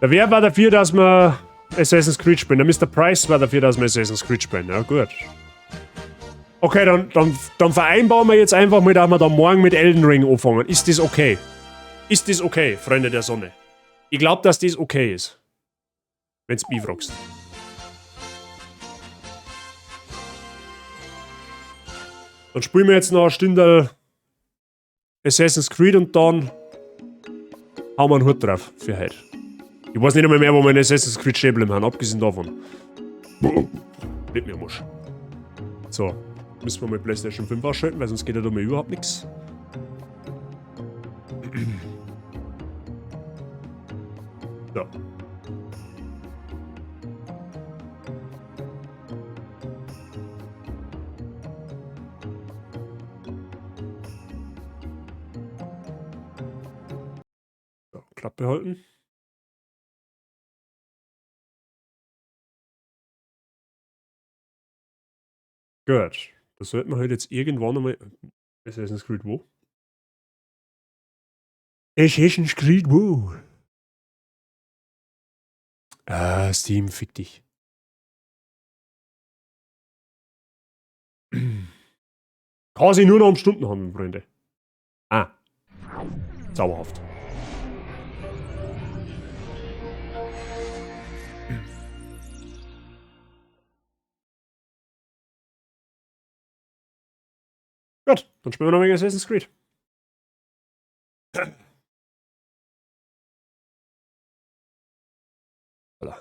Wer war dafür, dass wir Assassin's Creed spielen? Der Mr. Price war dafür, dass wir Assassin's Creed spielen. Ja, gut. Okay, dann vereinbaren wir jetzt einfach mal, dass wir dann morgen mit Elden Ring anfangen. Ist das okay? Ist das okay, Freunde der Sonne? Ich glaube, dass das okay ist. Wenn's mich fragst. Dann spielen wir jetzt noch eine Stunde Assassin's Creed und dann hauen wir einen Hut drauf für heute. Ich weiß nicht einmal mehr, wo meine Assassin's Creed stehen haben, abgesehen davon. Nicht mehr muss. So, müssen wir mal PlayStation 5 ausschalten, weil sonst geht ja da mal überhaupt nichts. So. Klappe halten. Gut. Das sollten wir halt jetzt irgendwann einmal. Assassin's Creed wo? Assassin's Creed wo? Ah, Steam, fick dich. Kann sich nur noch um Stunden handeln, Freunde. Ah. Zauberhaft. Gut, dann spielen wir noch ein wenig Assassin's Creed. Voilà.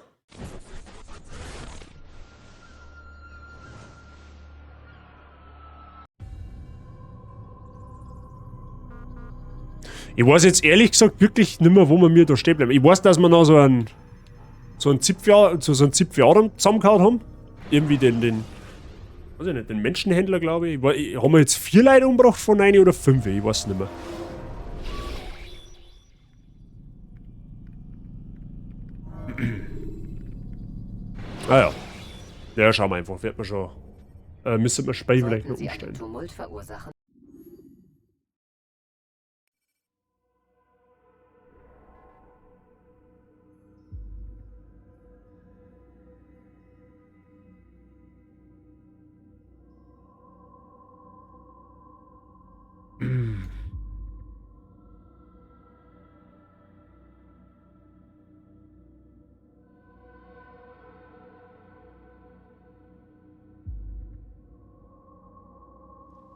Ich weiß jetzt ehrlich gesagt wirklich nicht mehr, wo wir mir da stehen bleiben. Ich weiß, dass wir noch so einen Zipfel zusammengehauen haben. Irgendwie den weiß ich nicht, den Menschenhändler, glaube ich. Haben wir jetzt 4 Leute umgebracht von 1 oder 5? Ich weiß nicht mehr. Ah ja. Ja, schauen wir einfach. Wird man schon. Müssen wir später vielleicht noch umstellen. Tumult verursachen?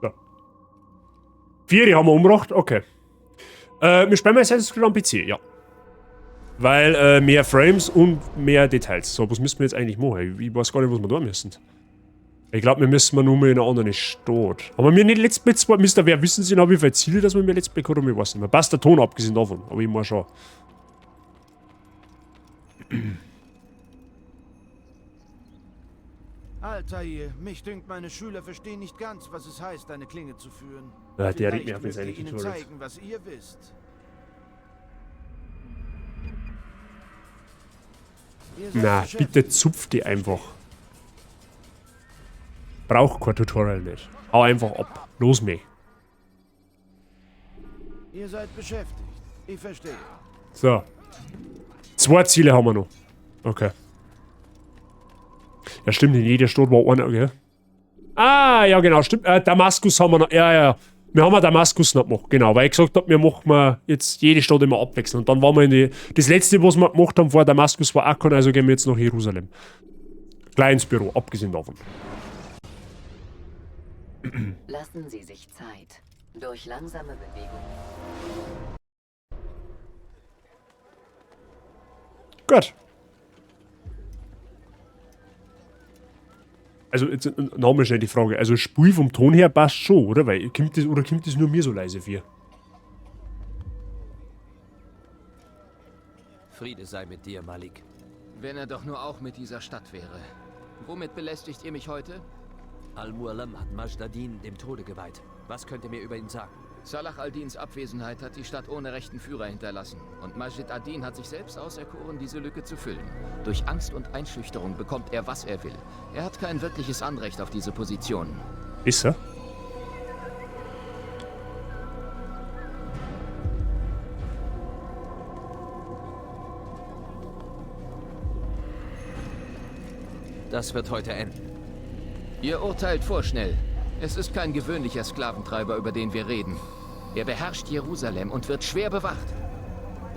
So. 4 haben wir umgebracht, okay. Wir spielen mal Assassin's Creed am PC, ja. Weil mehr Frames und mehr Details. So, was müssen wir jetzt eigentlich machen? Ich weiß gar nicht, was wir da müssen. Ich glaube, wir müssen nur mal in einer anderen Stadt. Haben wir nicht Let's Play 2? Mr. Wer wissen Sie noch, wie viele Ziele, dass wir mehr Let's Play oder wir weiß nicht mehr. Passt der Ton abgesehen davon, aber ich mal schon. Altair, mich dünkt, meine Schüler verstehen nicht ganz, was es heißt, eine Klinge zu führen. Ja, der regt Vielleicht mich auf müsst seine ihr ihnen Tutorials. zeigen, was ihr wisst. Ihr seid Na, beschäftigt. bitte zupf die einfach. Braucht kein Tutorial nicht. Hau einfach ab. Los, meh. Ihr seid beschäftigt. Ich verstehe. So. 2 Ziele haben wir noch. Okay. Ja, stimmt, in jeder Stadt war einer, okay. Ah, ja, genau, stimmt. Damaskus haben wir noch. Ja, ja. Wir haben Damaskus noch gemacht, genau. Weil ich gesagt habe, wir machen jetzt jede Stadt immer abwechseln. Und dann waren wir in die. Das letzte, was wir gemacht haben vor Damaskus, war Akkon, also gehen wir jetzt nach Jerusalem. Gleich ins Büro, abgesehen davon. Lassen Sie sich Zeit. Durch langsame Bewegung. Gut. Also, jetzt nochmal schnell die Frage. Also, Spiel vom Ton her passt schon, oder? Weil, kommt das nur mir so leise für? Friede sei mit dir, Malik. Wenn er doch nur auch mit dieser Stadt wäre. Womit belästigt ihr mich heute? Al-Mualam hat Majd ad-Din dem Tode geweiht. Was könnt ihr mir über ihn sagen? Salah al-Dins Abwesenheit hat die Stadt ohne rechten Führer hinterlassen. Und Majd ad-Din hat sich selbst auserkoren, diese Lücke zu füllen. Durch Angst und Einschüchterung bekommt er, was er will. Er hat kein wirkliches Anrecht auf diese Position. Ist er? Das wird heute enden. Ihr urteilt vorschnell. Es ist kein gewöhnlicher Sklaventreiber, über den wir reden. Er beherrscht Jerusalem und wird schwer bewacht.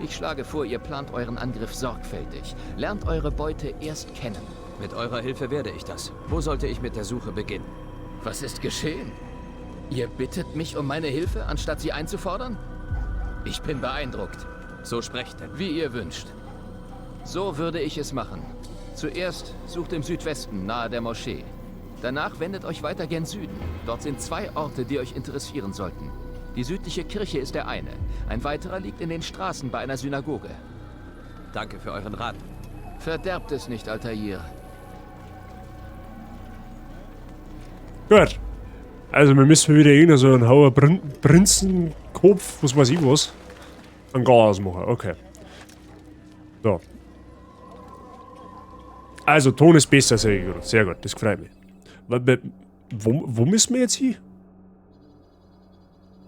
Ich schlage vor, ihr plant euren Angriff sorgfältig. Lernt eure Beute erst kennen. Mit eurer Hilfe werde ich das. Wo sollte ich mit der Suche beginnen? Was ist geschehen? Ihr bittet mich um meine Hilfe, anstatt sie einzufordern? Ich bin beeindruckt. So sprecht denn. Wie ihr wünscht. So würde ich es machen. Zuerst sucht im Südwesten, nahe der Moschee. Danach wendet euch weiter gen Süden. Dort sind 2 Orte, die euch interessieren sollten. Die südliche Kirche ist der eine. Ein weiterer liegt in den Straßen bei einer Synagoge. Danke für euren Rat. Verderbt es nicht, Altair. Gut. Also wir müssen wieder irgendeinen so einen Hauer Prinzenkopf, was weiß ich was, an Gas machen. Okay. So. Also Ton ist besser, sehr gut, das gefällt mir. Wo müssen wir jetzt hin?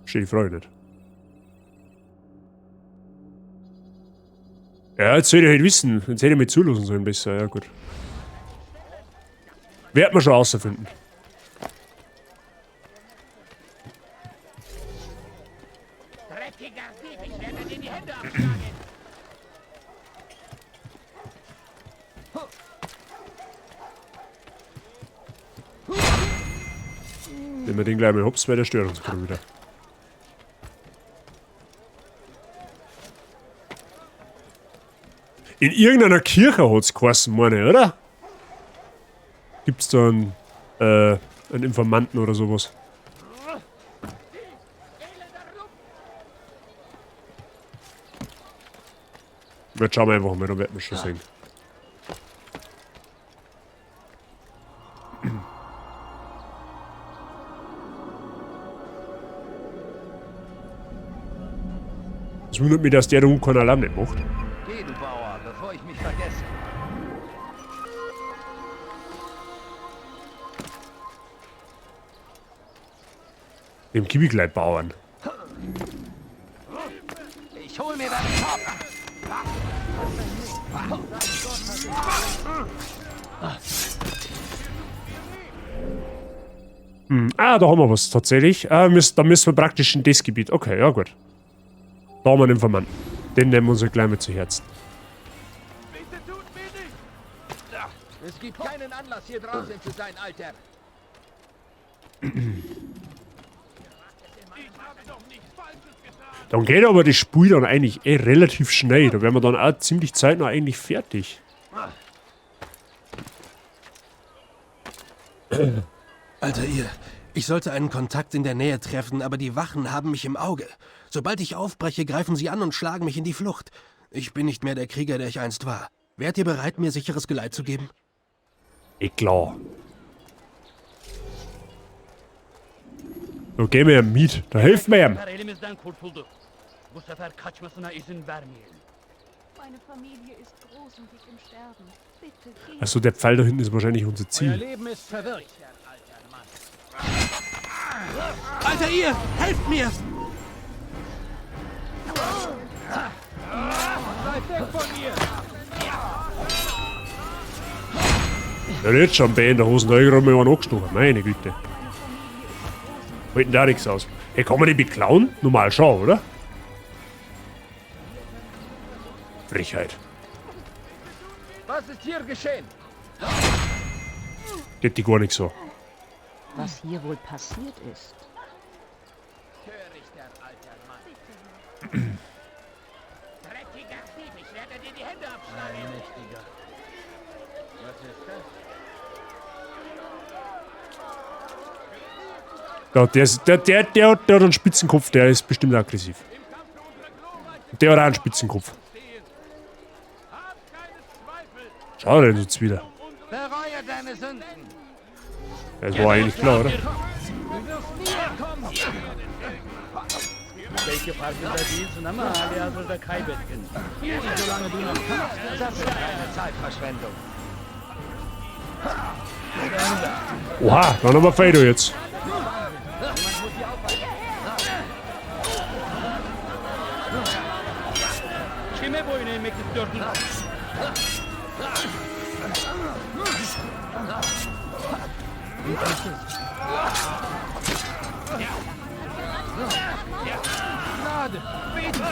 Steht die Frage nicht. Ja, jetzt sollte ich halt wissen. Jetzt hätte ich mich zulassen sollen besser. Ja, gut. Werden wir schon rausfinden. Nehmen wir den gleich mal hops, weil der stört uns gerade wieder. In irgendeiner Kirche hat es geheißen, meine, oder? Gibt's da einen Informanten oder sowas? Jetzt schauen wir einfach mal, dann werden wir schon sehen. Es wundert mich, dass der da keinen Alarm nicht macht. Geh, du Bauer, bevor ich mich vergesse. Dem gebe ich gleich Bauern. Ich hol mir deinen Kopf. Ah, da haben wir was tatsächlich. Da müssen wir praktisch in das Gebiet. Okay, ja gut. Da haben wir einen Informanten. Den nehmen wir uns ja gleich mit zu Herzen. Bitte tut mir nicht. Es gibt keinen Anlass, hier draußen zu sein, Alter. Dann geht aber das Spiel dann eigentlich relativ schnell. Da wären wir dann auch ziemlich zeitnah eigentlich fertig. Altair, ich sollte einen Kontakt in der Nähe treffen, aber die Wachen haben mich im Auge. Sobald ich aufbreche, greifen sie an und schlagen mich in die Flucht. Ich bin nicht mehr der Krieger, der ich einst war. Wärt ihr bereit, mir sicheres Geleit zu geben? Klar. So, gehen wir ihm mit. Da helfen wir ihm. Elimizden kurtulduk. Bu sefer kaçmasına izin vermeyelim. Meine Familie ist groß und liegt im Sterben. Bitte geh. Achso, der Pfeil da hinten ist wahrscheinlich unser Euer Ziel. Leben ist verwirrt, Herr alter Mann. Altair, helft mir! Bleib weg von mir! Ja, jetzt schon bei in der Hosen, da habe ich gerade mal einen angestochen. Meine Güte. Halten da nichts aus. Hey, kann man die beklauen? Normal schon, oder? Frechheit. Was ist hier geschehen? Geht die gar nicht so. Was hier wohl passiert ist. Törichter alter Mann. Dreckiger Dieb, ich werde dir die Hände abschlagen. Ein Mächtiger. Was ist das? Ja, der hat einen Spitzenkopf, der ist bestimmt aggressiv. Der hat auch einen Spitzenkopf. Schau denn jetzt wieder. Bereue deine Sünden. Das war eigentlich klar, oder? Du wirst nie entkommen. Belki farkında değilsin ama hali hazırda kaybettin. Solange du noch kannst. Das ist eine Zeitverschwendung. Oha, dann haben wir Feido jetzt. Kime boyun eğmek istiyordun? Gnade, bitte!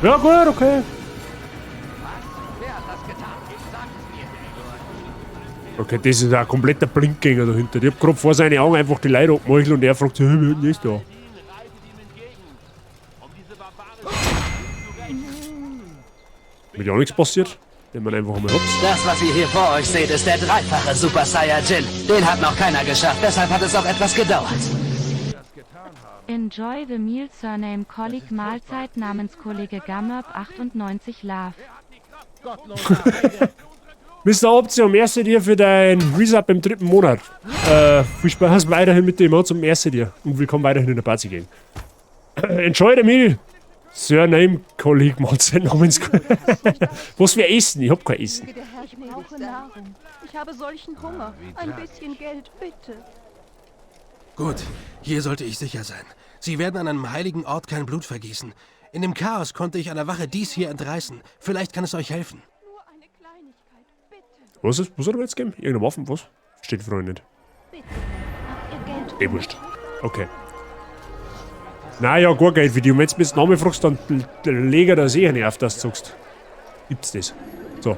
Ja, gut, okay. Wer hat das getan? Sag es mir. Okay, das ist ein kompletter Blindgänger dahinter. Ich hab gerade vor seine Augen einfach die Leute abgemeuchelt und er fragt sich, wie hat denn das da? Mit ja nichts passiert. Den man einfach einmal hops. Das, was ihr hier vor euch seht, ist der dreifache Super Saiyajin. Den hat noch keiner geschafft, deshalb hat es auch etwas gedauert. Enjoy the meal, Surname Colleague Mahlzeit namens Kollege Gammerb 98 Love. Mr. Option, erste dir für dein Resub im 3. Monat. Viel Spaß weiterhin mit dem zum ersten dir und willkommen weiterhin in der Party Gang. Enjoy the meal. Surname Kollege Mahlzeit namens Was für Essen? Ich hab kein Essen. Ich brauche Nahrung. Ich habe solchen Hunger. Ein bisschen Geld, bitte. Gut, hier sollte ich sicher sein. Sie werden an einem heiligen Ort kein Blut vergießen. In dem Chaos konnte ich einer Wache dies hier entreißen. Vielleicht kann es euch helfen. Nur eine Kleinigkeit, bitte. Was ist? Was hat er mir jetzt gegeben? Irgendeine Waffen? Was? Steht vorhin nicht. Bitte. Habt ihr Geld? Wurscht. Okay. Naja, gar Geld für die. Und wenn du mir den Namen fragst, dann lege da sicher nicht auf, dass du sagst. Gibt's das? So.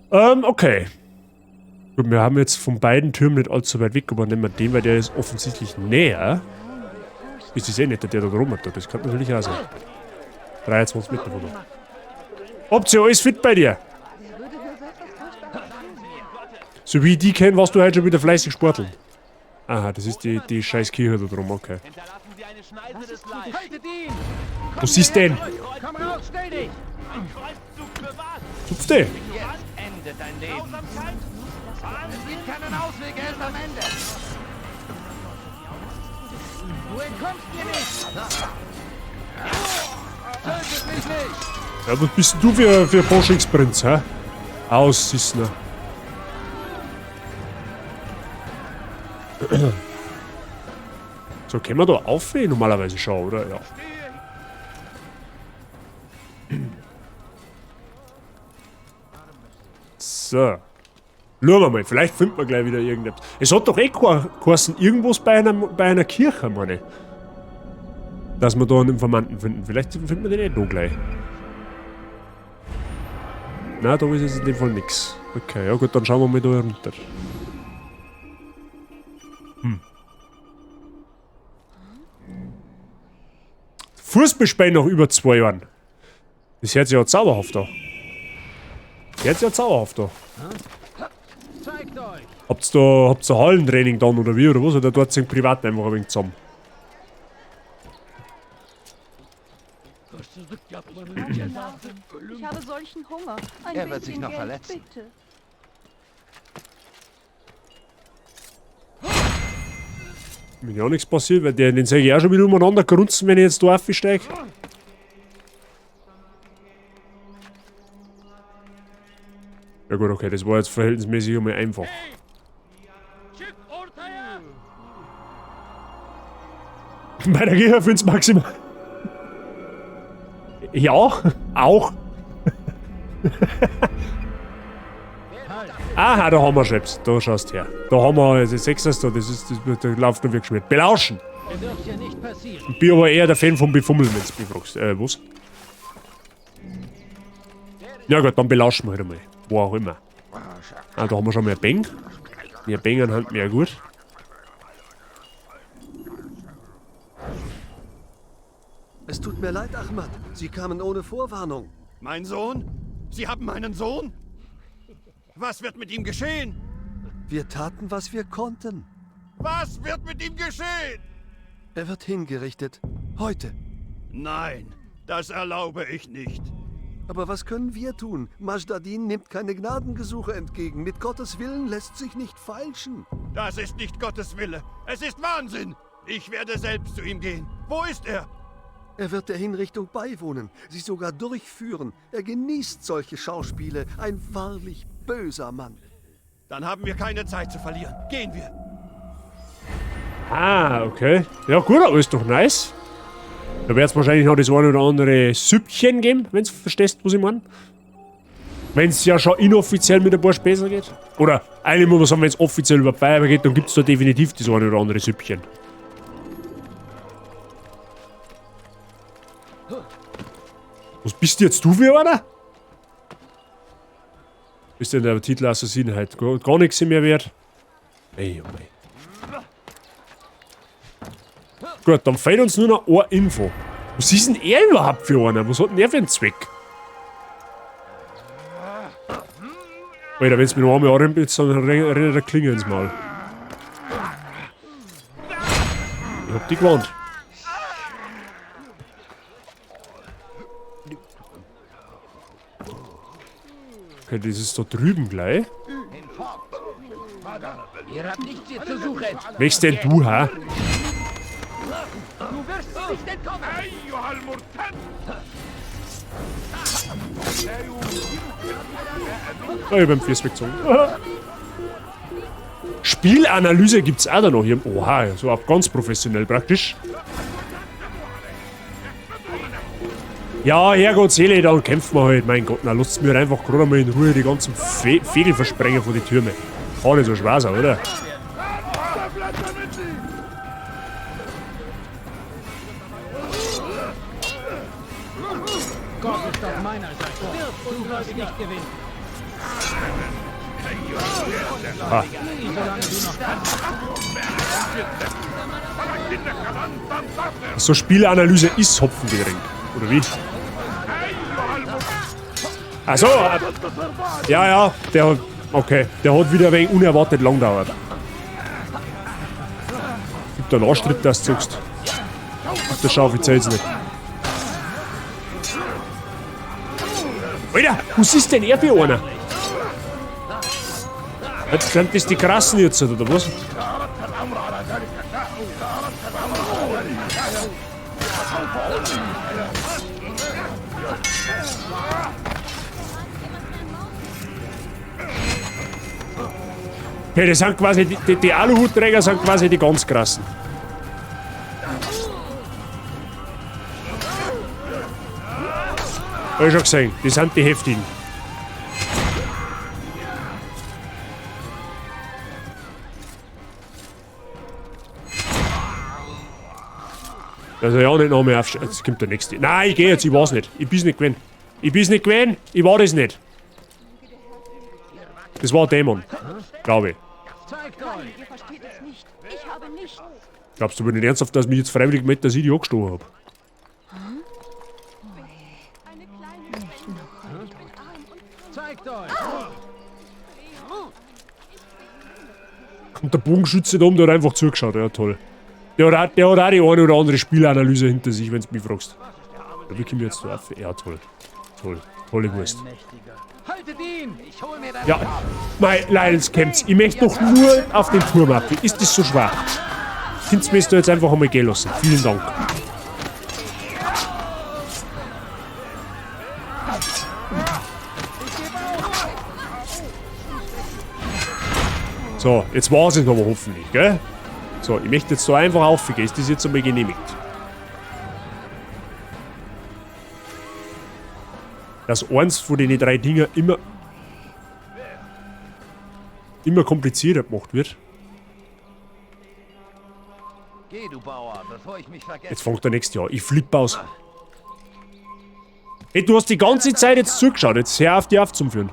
Okay. Gut, wir haben jetzt von beiden Türmen nicht allzu weit weg, aber nehmen wir den, weil der ist offensichtlich näher. Ist das eh nicht, der da rum hat. Das kann natürlich auch sein. 23 Meter von da. Option, alles fit bei dir? So wie ich die kenne, warst du heute schon wieder fleißig sporteln. Aha, das ist die scheiß Kirche da drum, okay. Haltet ihn! Du siehst den. Komm raus, stell dich! Zupf den. Jetzt endet dein Leben. Es gibt keinen Ausweg, er ist am Ende. Du entkommst mir nicht! Tötet mich nicht! Ja, was bist denn du für Forschungsprinz, hä? Aussissner. So, können wir da aufwählen normalerweise schon, oder? Ja. So. Schauen wir mal, vielleicht finden wir gleich wieder irgendetwas. Es hat doch eh geheißen, irgendwas bei einer Kirche, meine ich. Dass wir da einen Informanten finden. Vielleicht finden wir den eh da gleich. Nein, da ist es in dem Fall nix. Okay, ja gut, dann schauen wir mal da runter. Fußballspiel nach über 2 Jahren. Das hört sich ja zauberhaft an. Das hört sich ja zauberhaft an. Zeigt euch! Habt ihr Hallentraining dann oder wie oder was? Oder dort sind privat einfach ein wenig zusammen? Ich habe solchen Hunger. Ein Er wird bisschen sich noch Geld, verletzen. bitte. Mir ja nichts passiert, weil den sehe ich auch schon wieder umeinander grunzen, wenn ich jetzt da aufsteige. Ja gut, okay, das war jetzt verhältnismäßig einmal einfach. Bei der Kirche find's maximal. Ja, auch. Aha, da haben wir Chefs. Da schaust her. Da haben wir, also sechs da, das läuft nur wie geschmiert. Belauschen! Er dürft ja nicht passieren. Ich bin aber eher der Fan vom Befummeln, wenn du mich fragst. Was? Ja gut, dann belauschen wir halt einmal. Wo auch immer. Ah, da haben wir schon mehr Bang. Mehr Bang anhand mehr gut. Es tut mir leid, Ahmad. Sie kamen ohne Vorwarnung. Mein Sohn? Sie haben meinen Sohn? Was wird mit ihm geschehen? Wir taten, was wir konnten. Was wird mit ihm geschehen? Er wird hingerichtet. Heute. Nein, das erlaube ich nicht. Aber was können wir tun? Majdadin nimmt keine Gnadengesuche entgegen. Mit Gottes Willen lässt sich nicht feilschen. Das ist nicht Gottes Wille. Es ist Wahnsinn. Ich werde selbst zu ihm gehen. Wo ist er? Er wird der Hinrichtung beiwohnen, sie sogar durchführen. Er genießt solche Schauspiele. Ein wahrlich böser Mann. Dann haben wir keine Zeit zu verlieren. Gehen wir. Ah, okay. Ja gut, aber ist doch nice. Da wird es wahrscheinlich noch das eine oder andere Süppchen geben, wenn du verstehst, was ich meine. Wenn es ja schon inoffiziell mit ein paar Späßer geht. Oder eigentlich muss man sagen, wenn es offiziell über Bayern geht, dann gibt es da definitiv das eine oder andere Süppchen. Was bist jetzt du für einer? Bist denn der Titel Assassin halt gar nichts mehr wert? Ey, oh mei. Gut, dann fehlt uns nur noch eine Info. Was ist denn er überhaupt für einer? Was hat denn er für einen Zweck? Alter, wenn es mir noch einmal anrempelt, dann rennt der Klinge ins Maul. Ich hab die gewarnt. Okay, das ist da drüben gleich. Ihr habt nichts hier zu suchen. Welches denn du, ha? Du wirst nicht entkommen. Oh, ich hab beim Fies weggezogen. Spielanalyse gibt's auch da noch hier. Oha, so ab ganz professionell praktisch. Ja, Herrgottseele, dann kämpfen wir halt. Mein Gott, na, lasst mir einfach gerade mal in Ruhe die ganzen Fegel versprengen von den Türmen. Kann nicht so schwer sein, oder? Gott ist auf meiner Seite. Du sollst nicht gewinnen. Ah. Solange du noch kannst. So, Spielanalyse ist Hopfengetränk. Oder wie? Achso, ja, der hat. Okay, der hat wieder ein wenig unerwartet lang gedauert. Gibt einen Anstritt, dass du sagst. Auf der Schaufel zählt's nicht. Alter, was ist denn er für einer? Jetzt sind das die Krassen jetzt, oder was? Okay, das sind quasi, die Aluhutträger sind quasi die ganz Krassen. Hab ich schon gesehen, die sind die Heftigen. Also ja, nicht noch mehr aufstehen. Jetzt kommt der nächste. Nein, ich geh jetzt, ich war's nicht. Ich bin's nicht gewesen. Ich bin's nicht gewesen, ich war das nicht. Das war ein Dämon. Glaube ich. Ihr versteht es nicht. Ich habe nichts. Glaubst du aber nicht ernsthaft, dass ich mich jetzt freiwillig mit der Siege angestoßen habe? Zeigt euch. Und der Bogenschütze da oben, der hat einfach zugeschaut. Ja, toll. Der hat auch die eine oder andere Spielanalyse hinter sich, wenn du mich fragst. Ja, wie kommen wir jetzt da auf? Ja, toll. Toll. Tolle Wurst. Haltet ihn! Ich hol mir das. Ja, mein Leidenskämpf. Ich möchte doch nur auf den Turm ab. Ist das so schwach? Könntest du mir da jetzt einfach einmal gehen lassen. Vielen Dank. So, jetzt war es aber hoffentlich, gell? So, ich möchte jetzt da einfach aufgehen. Ist das jetzt einmal genehmigt? Dass eins von den drei Dingen immer komplizierter gemacht wird. Geh, du Bauer, bevor ich mich vergesse. Jetzt fängt der nächste Jahr. Ich flippe aus. Hey, du hast die ganze Zeit jetzt zugeschaut. Jetzt hör auf, die aufzuführen.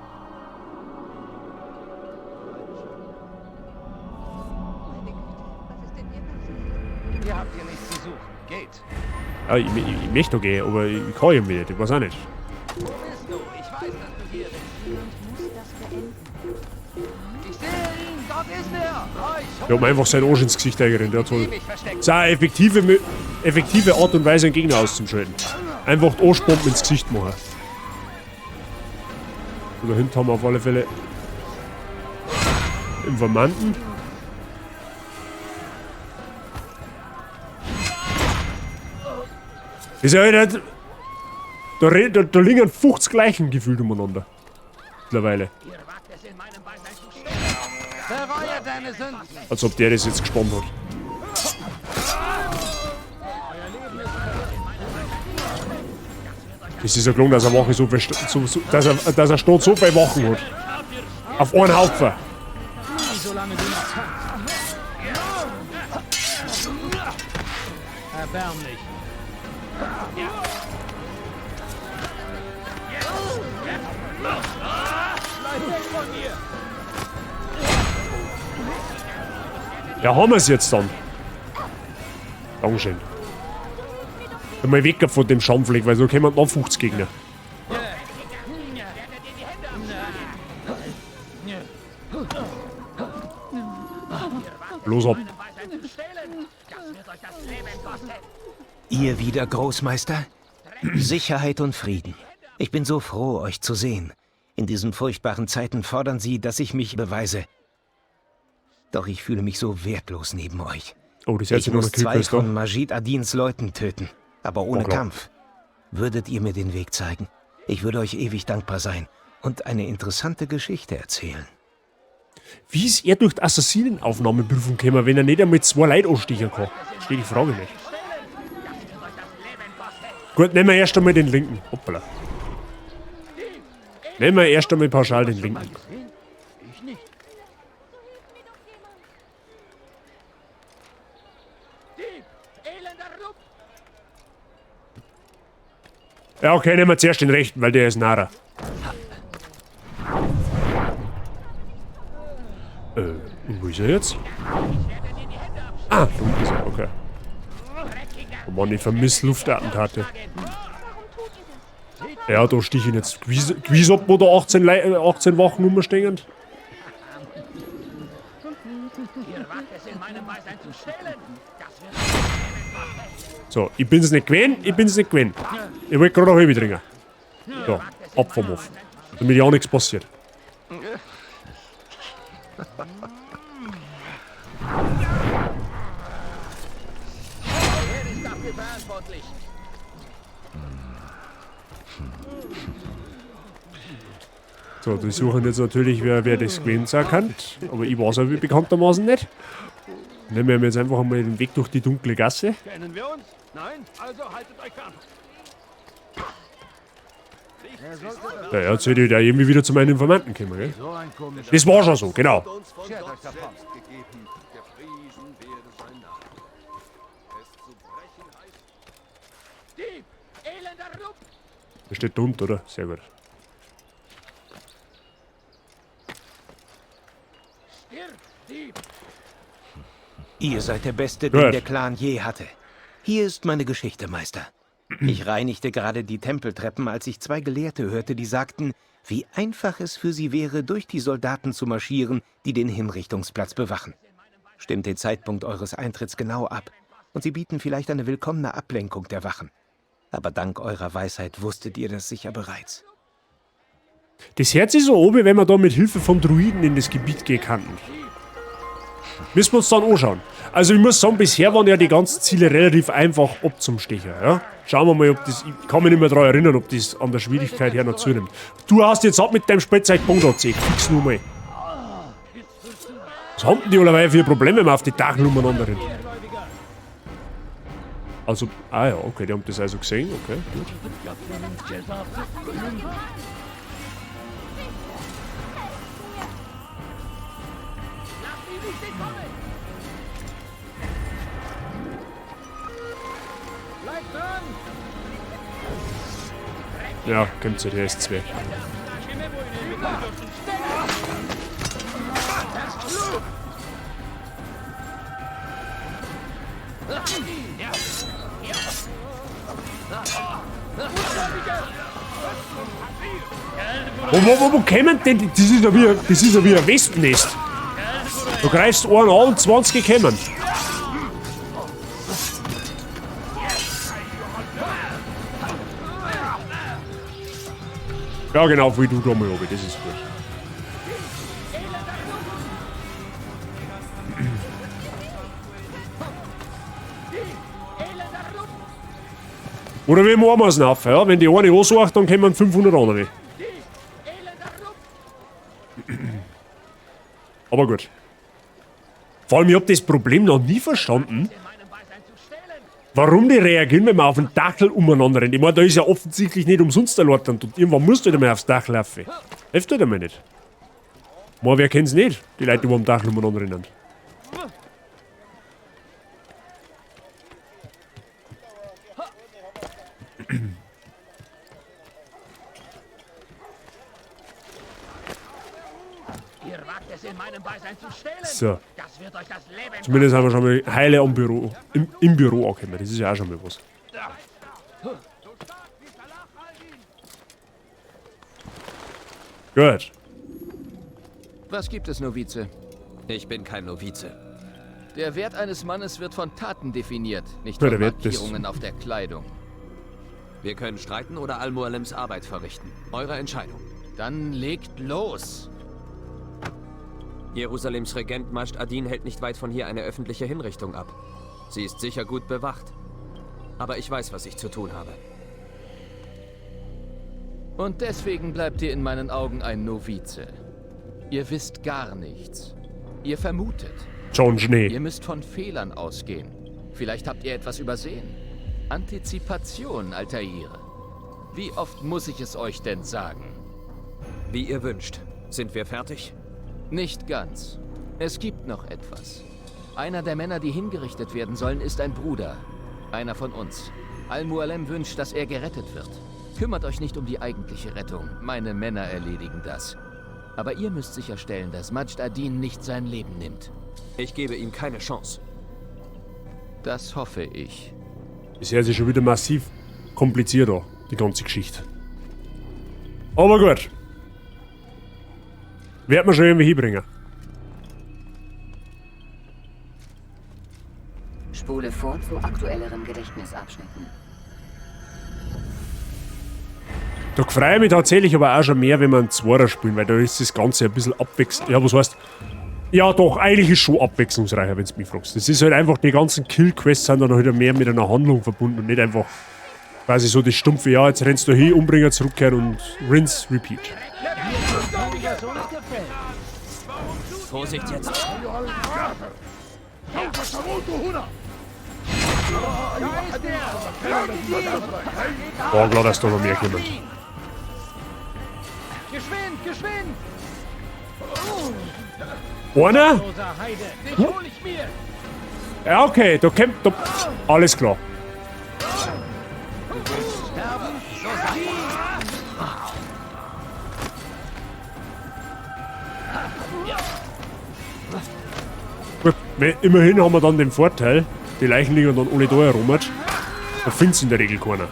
Ihr habt hier nichts zu suchen. Geht. Ja, ich möchte doch gehen, aber ich kann ja nicht. Ich weiß auch nicht. Wo bist du? Ich weiß, dass du hier bist. Ich sehe ihn. Dort ist er. Ich hab mir einfach seinen Arsch ins Gesicht eingerennt. Ja, toll. Das ist eine effektive Art und Weise, einen Gegner auszuschalten. Einfach die Arschbomben ins Gesicht machen. Und dahinter haben wir auf alle Fälle Informanten. Ist ja halt. Da liegen 50 Leichen gefühlt umeinander. Mittlerweile. Bereue deine Sünden. Als ob der das jetzt gespannt hat. Das ist ja gelungen, dass er Wache so viel, dass er Stadt so viel Wachen hat. Auf einen Haufen. Solange du noch kannst. Erbärmlich. Bleib weg von mir! Ja, haben wir es jetzt dann. Dankeschön. Mal weg von dem Schamfleck, weil so kommen noch 50 Gegner. Los ab. Ihr wieder, Großmeister? Sicherheit und Frieden. Ich bin so froh, euch zu sehen. In diesen furchtbaren Zeiten fordern sie, dass ich mich beweise. Doch ich fühle mich so wertlos neben euch. Oh, das ich muss 2 von Majid Adins Leuten töten, aber ohne Kampf. Würdet ihr mir den Weg zeigen? Ich würde euch ewig dankbar sein und eine interessante Geschichte erzählen. Wie ist er durch die Assassinenaufnahmeprüfung gekommen, wenn er nicht einmal 2 Leute anstechen kann? Steht die Frage nicht. Gut, nehmen wir erst einmal den linken. Hoppala. Nehmen wir erst einmal pauschal den linken. Ja, okay, nehmen wir zuerst den rechten, weil der ist Nara. Und wo ist er jetzt? Ah, da unten ist er, okay. Oh Mann, ich vermisse Luftattentate. Ja, da stich ich jetzt gewiss ab, wo da 18 Wachen rumstehen. So, ich bin's nicht gewesen, Ich wollte gerade eine Halbe trinken. So, ab vom Hof. Damit ja auch nichts passiert. So, die suchen jetzt natürlich, wer das gewesen sein kann. Aber ich weiß ja bekanntermaßen nicht. Nehmen wir jetzt einfach mal den Weg durch die dunkle Gasse. Kennen wir uns? Nein? Also haltet euch fern. Ja, jetzt hätte ich da irgendwie wieder zu meinen Informanten kommen, gell? Das war schon so, genau. Das steht da unten, oder? Sehr gut. Ihr seid der Beste, den der Clan je hatte. Hier ist meine Geschichte, Meister. Ich reinigte gerade die Tempeltreppen, als ich 2 Gelehrte hörte, die sagten, wie einfach es für sie wäre, durch die Soldaten zu marschieren, die den Hinrichtungsplatz bewachen. Stimmt den Zeitpunkt eures Eintritts genau ab, und sie bieten vielleicht eine willkommene Ablenkung der Wachen. Aber dank eurer Weisheit wusstet ihr das sicher bereits. Das Herz ist so oben, wenn wir da mit Hilfe vom Druiden in das Gebiet gehen könnten. Müssen wir uns dann anschauen. Also ich muss sagen, bisher waren ja die ganzen Ziele relativ einfach abzumstechen. Ja? Schauen wir mal, ob das... Ich kann mich nicht mehr daran erinnern, ob das an der Schwierigkeit her noch zunimmt. Du hast jetzt ab mit deinem Spielzeugpunkt erzählt. Fix nur mal. Was haben denn die allerweil für Probleme, wenn wir auf die Tachen umeinander rennen? Also... Ah ja, okay, die haben das also gesehen. Okay, gut. Ja, kommt zu der S2. Wo kämen denn? Das ist ja wie ein Wespennest. Du greifst einen an und 20 gekommen. Ja, genau, wie du da mal oben, das ist gut. Oder wie machen wir es nach? Ja? Wenn die eine ansucht, dann kommen 500 andere. Aber gut. Vor allem, ich habe das Problem noch nie verstanden, Warum die reagieren, wenn man auf den Dachel umeinander rennt? Ich meine, da ist ja offensichtlich nicht umsonst der Lord und irgendwann musst du halt einmal aufs Dach laufen. Hilft halt einmal nicht. Mal, wer kennt's nicht? Die Leute, die am Dachel umeinander rennen. Ihr wagt es in meinem Beisein zu stehlen. So. Das wird euch das Leben. Zumindest haben wir schon mal heile am Büro, im Büro angekommen. Das ist ja auch schon mal was. Gut. Was gibt es, Novize? Ich bin kein Novize. Der Wert eines Mannes wird von Taten definiert, nicht Ja, von der Wert des- Markierungen auf der Kleidung. Wir können streiten oder Al-Mualems Arbeit verrichten. Eure Entscheidung. Dann legt los. Jerusalems Regent Majd Adin hält nicht weit von hier eine öffentliche Hinrichtung ab. Sie ist sicher gut bewacht. Aber ich weiß, was ich zu tun habe. Und deswegen bleibt ihr in meinen Augen ein Novize. Ihr wisst gar nichts. Ihr vermutet. John Schnee. Ihr müsst von Fehlern ausgehen. Vielleicht habt ihr etwas übersehen. Antizipation, Altair. Wie oft muss ich es euch denn sagen? Wie ihr wünscht. Sind wir fertig? Nicht ganz. Es gibt noch etwas. Einer der Männer, die hingerichtet werden sollen, ist ein Bruder. Einer von uns. Al-Mualem wünscht, dass er gerettet wird. Kümmert euch nicht um die eigentliche Rettung. Meine Männer erledigen das. Aber ihr müsst sicherstellen, dass Majd Adin nicht sein Leben nimmt. Ich gebe ihm keine Chance. Das hoffe ich. Bisher ist es schon wieder massiv komplizierter, die ganze Geschichte. Aber gut. Wird man schon irgendwie hinbringen. Spule vor zu aktuelleren Gedächtnisabschnitten. Da freue ich mich tatsächlich aber auch schon mehr, wenn wir einen Zweiter spielen, weil da ist das Ganze ein bisschen abwechselnd. Ja, was heißt? Ja, doch, eigentlich ist schon abwechslungsreicher, wenn du mich fragst. Das ist halt einfach, die ganzen Kill-Quests sind dann halt mehr mit einer Handlung verbunden und nicht einfach quasi so das stumpfe, ja, jetzt rennst du hin, umbringen, zurückkehren und rinse, repeat. Vorsicht jetzt! Oh, klar, dass da noch mehr kommen. Geschwind, geschwind! Einer? Rosa Heide, dich hol ich mir! Ja, okay, da kommt. Da, alles klar. Sterben, so sei Gut, immerhin haben wir dann den Vorteil, die Leichen liegen dann alle da herum. Da findest du in der Regel keiner.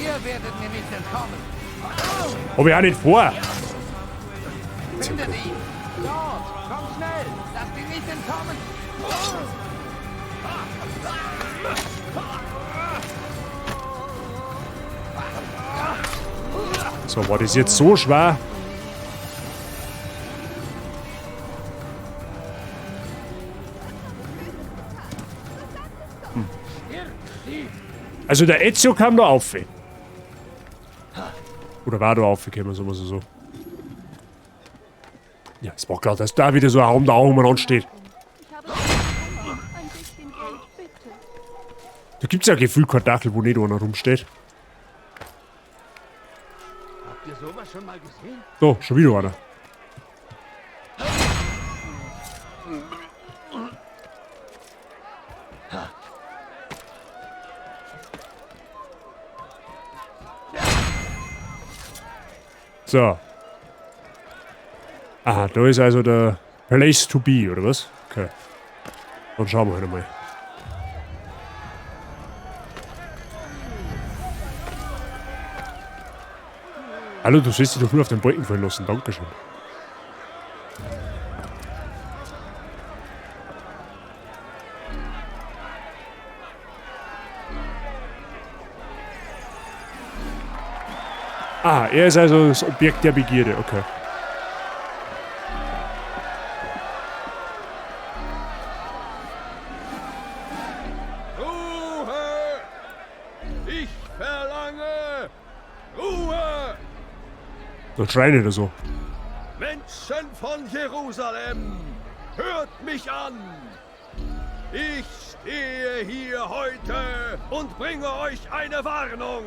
Ihr werdet mir nicht entkommen. Hab ich auch nicht vor. Findet ihn! Lord, komm schnell! Lasst ihn nicht entkommen! So, war das jetzt so schwer? Also der Ezio kam da auf. Oder war da aufgekommen, sagen wir so. Ja, es war klar, dass da wieder so ein Raum da auch umeinander steht. Da gibt es ja gefühlt kein Dachel, wo nicht einer rumsteht. Habt ihr sowas schon mal gesehen? So, schon wieder einer. So. Aha, da ist also der Place to be, oder was? Okay. Dann schauen wir halt mal. Hallo, du sollst dich doch nur auf den Balken fallen lassen. Dankeschön. Ah, er ist also das Objekt der Begierde, okay. Ich verlange Ruhe! Dann schreien die so. Menschen von Jerusalem, hört mich an! Ich stehe hier heute und bringe euch eine Warnung.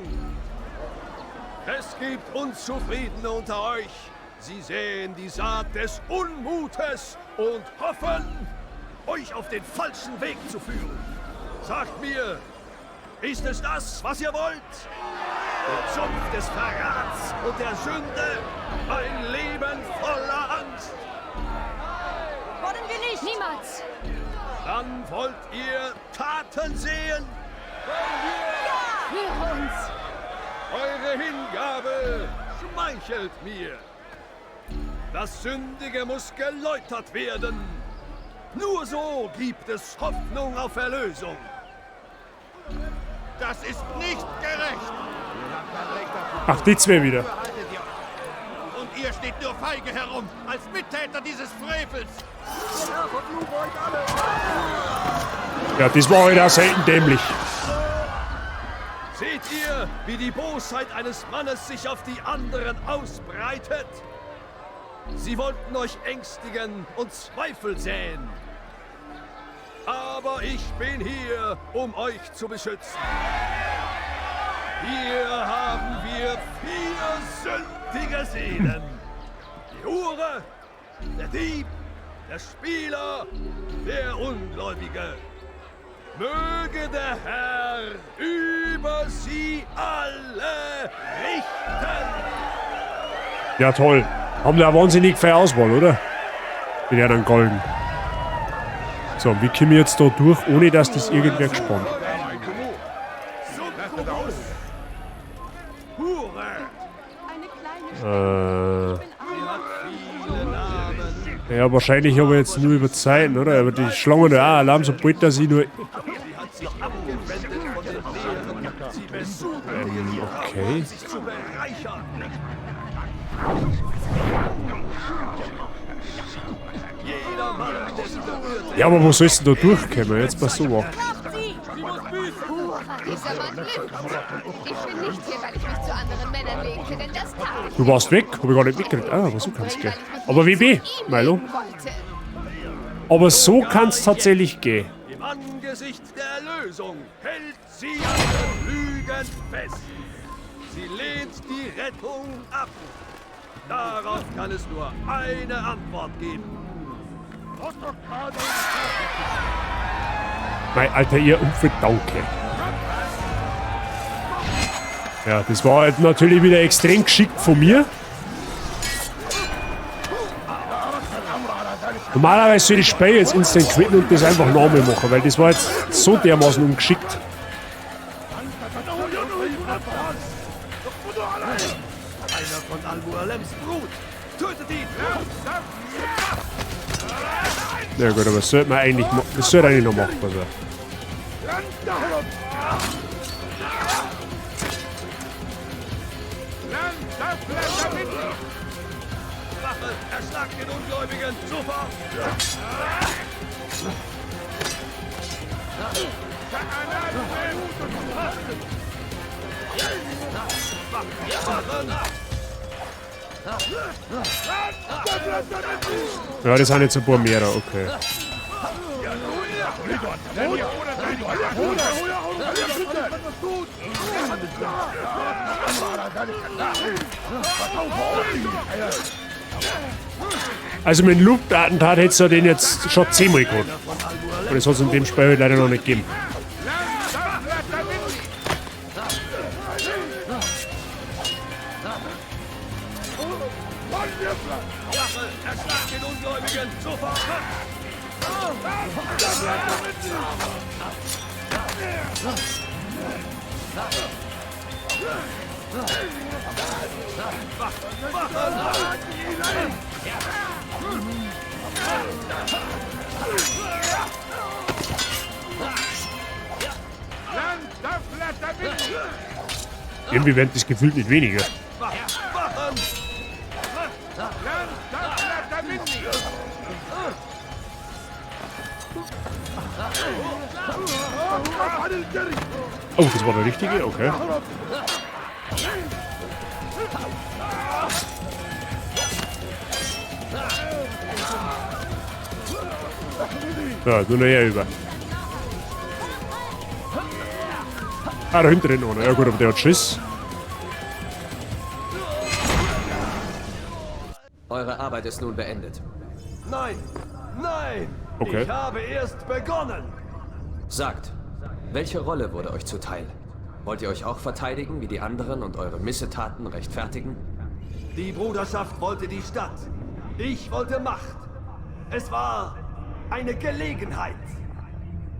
Es gibt Unzufriedene unter euch. Sie säen die Saat des Unmutes und hoffen, euch auf den falschen Weg zu führen. Sagt mir, ist es das, was ihr wollt? Der Sumpf des Verrats und der Sünde, ein Leben voller Angst. Wollen wir nicht! Niemals! Dann wollt ihr Taten sehen? Ja! Für uns! Eure Hingabe schmeichelt mir. Das Sündige muss geläutert werden. Nur so gibt es Hoffnung auf Erlösung. Das ist nicht gerecht. Ach, die zwei wieder. Und ihr steht nur feige herum, als Mittäter dieses Frevels. Ja, das war heute auch selten dämlich. Seht ihr, wie die Bosheit eines Mannes sich auf die anderen ausbreitet? Sie wollten euch ängstigen und Zweifel säen. Aber ich bin hier, um euch zu beschützen. Hier haben wir 4 sündige Seelen. Die Hure, der Dieb, der Spieler, der Ungläubige. Möge der Herr über sie alle richten. Ja, toll. Haben da eine wahnsinnig freie Auswahl, oder? Die werden dann golden. So, wie kommen wir jetzt da durch, ohne dass das irgendwer gespannt? Ja, wahrscheinlich aber jetzt nur über Zeiten, oder? Aber die Schlangen da auch Alarm, sobald dass ich nur... Okay. Ja, aber wo sollst du da durchkommen? Jetzt pass so auf. Dieser Mann lügt. Ich bin nicht hier, weil ich mich zu anderen Männern legte, denn das tat ich. Du warst weg? Hab ich gar nicht mitgekriegt. Ah, aber so kann's gehen. Aber WB, Milo. Aber so kann's tatsächlich gehen. Im Angesicht der Erlösung hält sie an den Lügen fest. Sie lehnt die Rettung ab. Darauf kann es nur eine Antwort geben. Mein Alter, ihr Umfeld, danke. Ja, das war halt natürlich wieder extrem geschickt von mir. Normalerweise soll ich das Spiel jetzt instant quitten und das einfach nochmal machen, weil das war jetzt so dermaßen ungeschickt. Einer von Al-Mualems Brut. Tötet ihn! Na gut, aber das sollte man eigentlich, das sollte eigentlich noch machbar sein. Wache, erschlagt den Ungläubigen! Sofort! Ja, das sind jetzt ein paar mehr, okay. Also mit dem Loop-Attentat hätte es ja den jetzt schon 10-mal gehabt. Und das hat es in dem Spiel leider noch nicht gegeben. Wache, erschlagt den Ungläubigen! Sofort! Irgendwie wird das gefühlt nicht weniger. Oh, das war der richtige? Okay. Ja, nur nachher über. Ah, da hinten drin einer. Ja gut, aber der hat Schiss. Eure Arbeit ist nun beendet. Nein! Nein! Okay. Ich habe erst begonnen! Sagt, welche Rolle wurde euch zuteil? Wollt ihr euch auch verteidigen wie die anderen und eure Missetaten rechtfertigen? Die Bruderschaft wollte die Stadt. Ich wollte Macht. Es war eine Gelegenheit.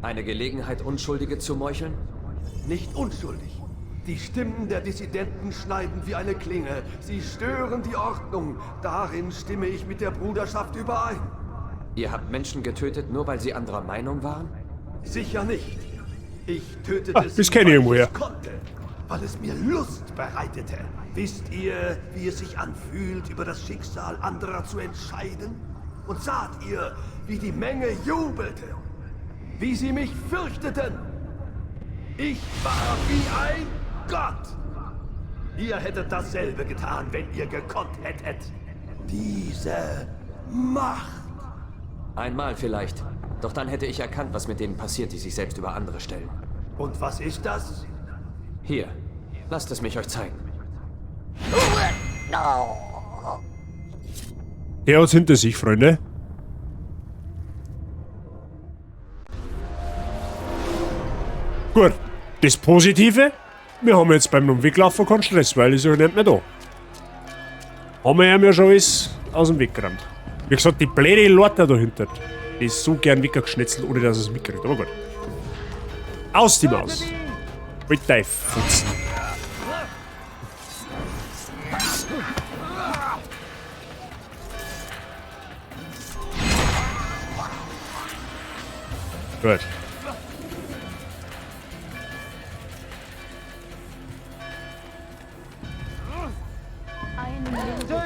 Eine Gelegenheit, Unschuldige zu meucheln? Nicht unschuldig. Die Stimmen der Dissidenten schneiden wie eine Klinge. Sie stören die Ordnung. Darin stimme ich mit der Bruderschaft überein. Ihr habt Menschen getötet, nur weil sie anderer Meinung waren? Sicher nicht. Ich tötete sie, das kenne ich irgendwoher. konnte, weil es mir Lust bereitete. Wisst ihr, wie es sich anfühlt, über das Schicksal anderer zu entscheiden? Und saht ihr, wie die Menge jubelte? Wie sie mich fürchteten? Ich war wie ein Gott! Ihr hättet dasselbe getan, wenn ihr gekonnt hättet. Diese Macht! Einmal vielleicht. Doch dann hätte ich erkannt, was mit denen passiert, die sich selbst über andere stellen. Und was ist das? Hier, lasst es mich euch zeigen. Er hat's hinter sich, Freunde. Gut, das Positive, wir haben jetzt beim Weglaufen keinen Stress, weil ist ja nicht mehr da. Haben wir ihm ja schon alles aus dem Weg gerannt. Wie gesagt, die blöde Lorta dahinter, die ist so gern weggeschnetzelt, ohne dass er es mitkriegt. Aber gut. Aus die Maus. Mit dein Fuchs. Gut.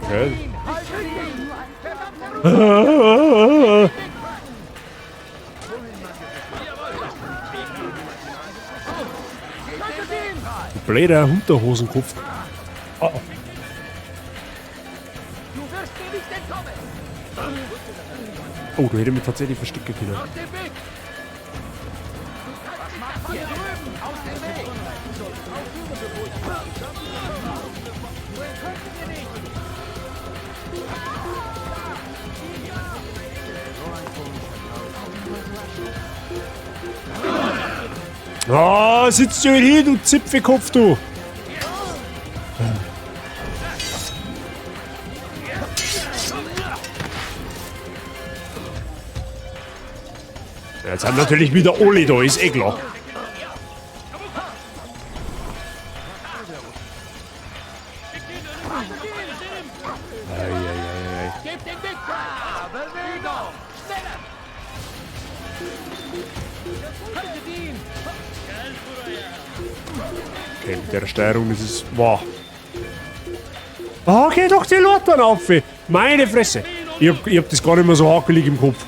Okay. Blöder Unterhosenkopf. Oh. Oh, du hättest mich tatsächlich verstecken können. Oh, sitzt du hier, du Zipfelkopf, du! Ja, jetzt hat natürlich wieder Oli da, ist eh klar. Okay, mit der Steuerung ist es... Wow. Oh, geh doch die Lorten auf! Meine Fresse! Ich hab das gar nicht mehr so hakelig im Kopf.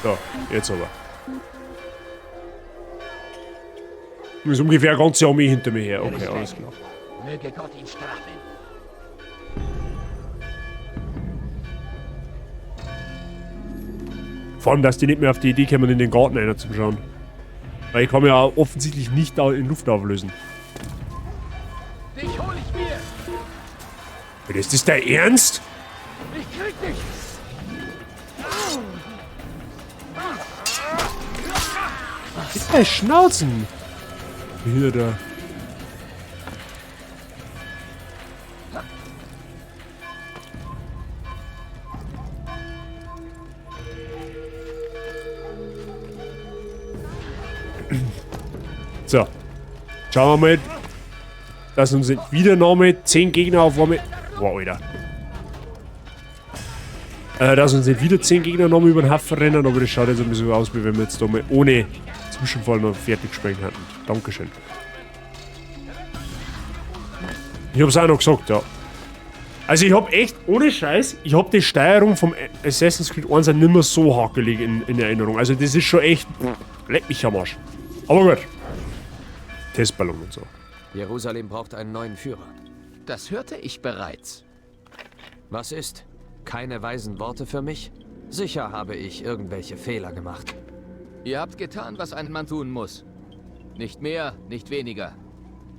So, jetzt aber. Das ist ungefähr eine ganze Armee hinter mir her. Okay, alles klar. Möge Gott ihn strafen. Vor allem, dass die nicht mehr auf die Idee kommen, in den Garten reinzuschauen. Weil ich kann mich ja offensichtlich nicht da in Luft auflösen. Dich hol ich mir! Ist das der Ernst? Ich krieg dich! Ist der Schnauzen? Hier da. So. Schauen wir mal, dass uns wieder nochmal 10 Gegner auf einmal. Wow, Alter. Dass uns nicht wieder 10 Gegner nochmal über den Haufen rennen, aber das schaut jetzt ein bisschen so aus, wie wenn wir jetzt da mal ohne Zwischenfall noch fertig sprengen hatten. Dankeschön. Ich hab's auch noch gesagt, ja. Also ich hab echt, ohne Scheiß, ich hab die Steuerung vom Assassin's Creed 1 nicht mehr so hakelig in Erinnerung. Also das ist schon echt, leck mich am Arsch. Aber gut. Testballon und so. Jerusalem braucht einen neuen Führer. Das hörte ich bereits. Was ist? Keine weisen Worte für mich? Sicher habe ich irgendwelche Fehler gemacht. Ihr habt getan, was ein Mann tun muss. Nicht mehr, nicht weniger.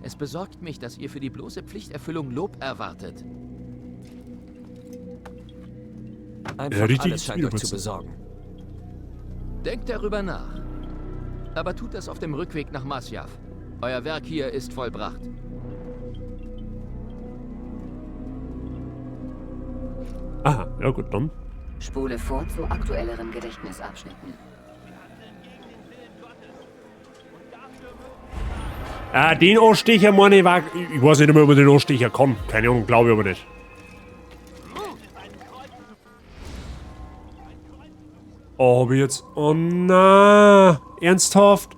Es besorgt mich, dass ihr für die bloße Pflichterfüllung Lob erwartet. Einfach alles scheint euch zu besorgen. Denkt darüber nach. Aber tut das auf dem Rückweg nach Masyaf. Euer Werk hier ist vollbracht. Aha, ja gut, dann. Spule vor zu aktuelleren Gedächtnisabschnitten. Den Anstecher, meine ich, ich weiß nicht mehr, ob man den Anstecher kann. Keine Ahnung, glaube ich aber nicht. Oh, hab ich jetzt... Oh na, ernsthaft?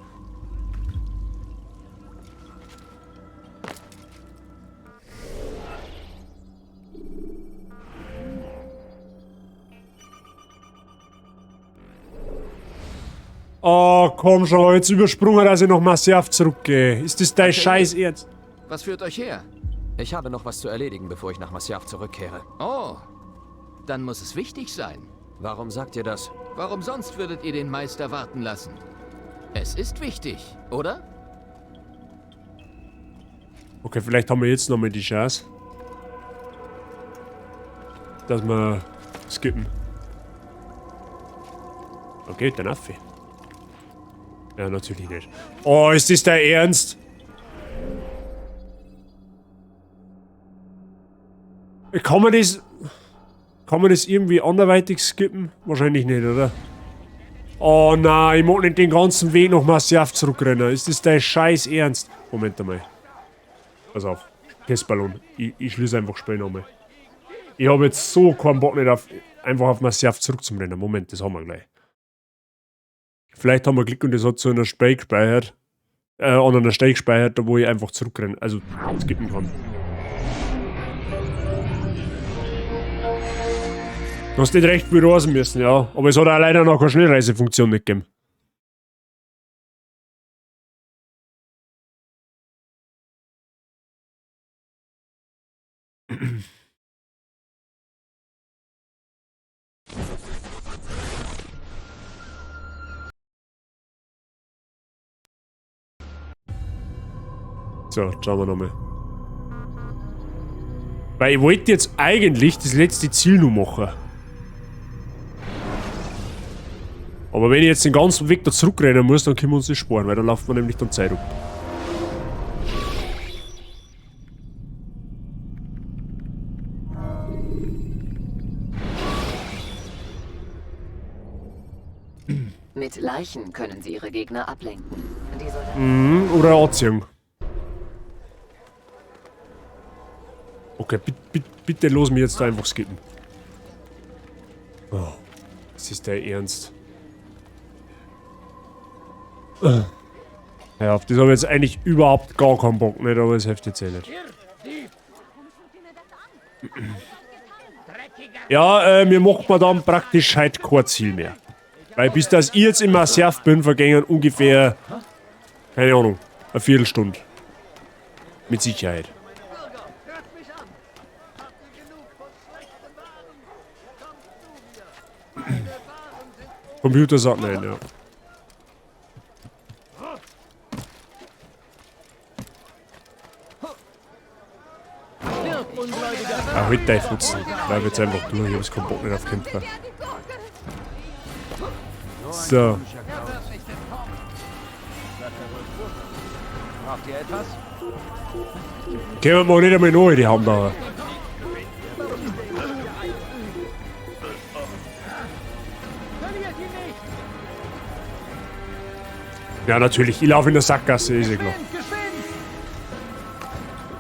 Oh, komm schon, jetzt übersprungen, dass ich nach Masyaf zurückgehe. Ist das dein Scheiß jetzt? Was führt euch her? Ich habe noch was zu erledigen, bevor ich nach Masyaf zurückkehre. Oh, dann muss es wichtig sein. Warum sagt ihr das? Warum sonst würdet ihr den Meister warten lassen? Es ist wichtig, oder? Okay, vielleicht haben wir jetzt nochmal die Chance, dass wir skippen. Okay, der Affe. Ja, natürlich nicht. Oh, ist das dein Ernst? Kann man das irgendwie anderweitig skippen? Wahrscheinlich nicht, oder? Oh nein, ich mag nicht den ganzen Weg nach Masyaf zurückrennen. Ist das dein Scheiß Ernst? Moment einmal. Pass auf. Testballon. Ich schließe einfach später nochmal. Ich habe jetzt so keinen Bock nicht auf, einfach auf Masyaf zurückzurennen. Moment, das haben wir gleich. Vielleicht haben wir Glück und das hat so einer Spray gespeichert. An einer Stelle gespeichert, da wo ich einfach zurückrennen, also skippen kann. Du hast nicht recht viel rasen müssen, ja. Aber es hat auch leider noch keine Schnellreisefunktion nicht gegeben. So, schauen wir nochmal. Weil ich wollte jetzt eigentlich das letzte Ziel noch machen. Aber wenn ich jetzt den ganzen Weg da zurückrennen muss, dann können wir uns das sparen, weil dann laufen wir nämlich dann Zeit ab. Mit Leichen können sie ihre Gegner ablenken. Oder anziehen. Okay, bitte los mich jetzt da einfach skippen. Oh, das ist der Ernst. Ja, auf das habe ich jetzt eigentlich überhaupt gar keinen Bock, nicht, aber das Heft erzählt. Ja, mir macht man dann praktisch halt kein Ziel mehr. Weil bis dass ich jetzt in Masyaf bin, vergängen ungefähr, keine Ahnung, eine Viertelstunde. Mit Sicherheit. Computer sagt nein, ja. Ah, halt dein Futzen. Bleib jetzt einfach durch, ich hab's keinen Bock nicht auf Kämpfer. So. Braucht ihr etwas? Können wir mal nicht einmal neu die Hand da. Ja, natürlich. Ich laufe in der Sackgasse, ist ja klar.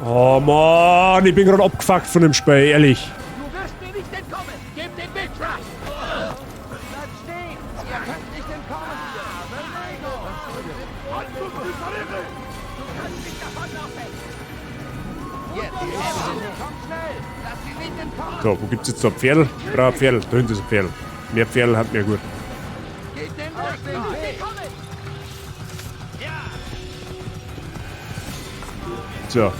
Oh Mann, ich bin gerade abgefuckt von dem Spiel, ehrlich. Du wirst mir nicht entkommen. Gebt den Weg frei. Bleibt stehen. Ihr könnt nicht entkommen. Du kannst nicht davonlaufen. Jetzt. So, wo gibt's jetzt da Pferd? Ich brauche ein Pferd. Da hinten ist ein Pferd. Mehr Pferd hat mehr gut. So.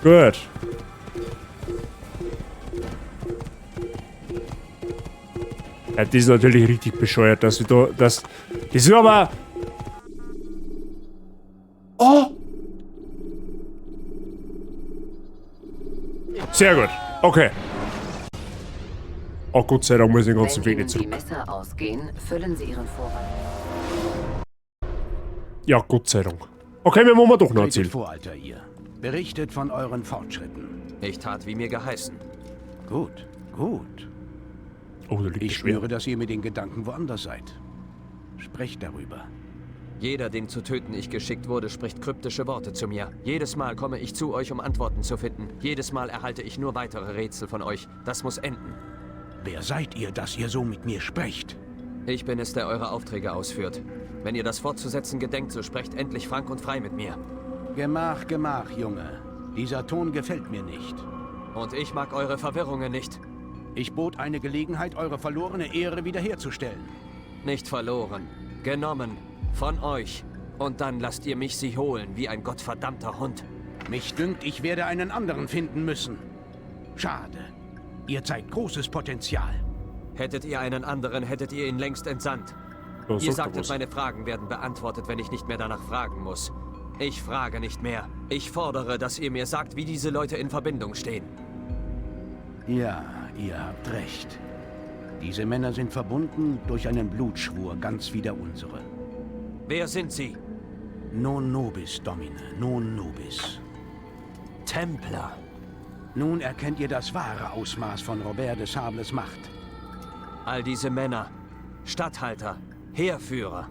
Gut. Ja, das ist natürlich richtig bescheuert, dass wir da. Das ist aber. Oh! Sehr gut. Okay. Oh Gott sei Dank muss ich den ganzen Weg nicht Wenn Ihnen zurück. die Messer ausgehen, füllen Sie Ihren Vorrat. Ja, Gott sei Dank. Okay, wir wollen doch noch erzählen. Tretet vor, Alter, ihr. Berichtet von euren Fortschritten. Ich tat, wie mir geheißen. Gut, gut. Oh, da liegt Ich spüre, dass ihr mit den Gedanken woanders seid. Sprecht darüber. Jeder, den zu töten ich geschickt wurde, spricht kryptische Worte zu mir. Jedes Mal komme ich zu euch, um Antworten zu finden. Jedes Mal erhalte ich nur weitere Rätsel von euch. Das muss enden. Wer seid ihr, dass ihr so mit mir sprecht? Ich bin es, der eure Aufträge ausführt. Wenn ihr das fortzusetzen gedenkt, so sprecht endlich frank und frei mit mir. Gemach, Gemach, Junge. Dieser Ton gefällt mir nicht. Und ich mag eure Verwirrungen nicht. Ich bot eine Gelegenheit, eure verlorene Ehre wiederherzustellen. Nicht verloren. Genommen. Von euch. Und dann lasst ihr mich sie holen, wie ein gottverdammter Hund. Mich dünkt, ich werde einen anderen finden müssen. Schade. Ihr zeigt großes Potenzial. Hättet ihr einen anderen, hättet ihr ihn längst entsandt. Ja, Ihr so sagtet, groß. meine Fragen werden beantwortet, wenn ich nicht mehr danach fragen muss. Ich frage nicht mehr. Ich fordere, dass ihr mir sagt, wie diese Leute in Verbindung stehen. Ja, ihr habt recht. Diese Männer sind verbunden durch einen Blutschwur, ganz wie der unsere. Wer sind sie? Non nobis, Domine, non nobis. Templer. Nun erkennt ihr das wahre Ausmaß von Robert de Sables Macht. All diese Männer, Statthalter, Heerführer.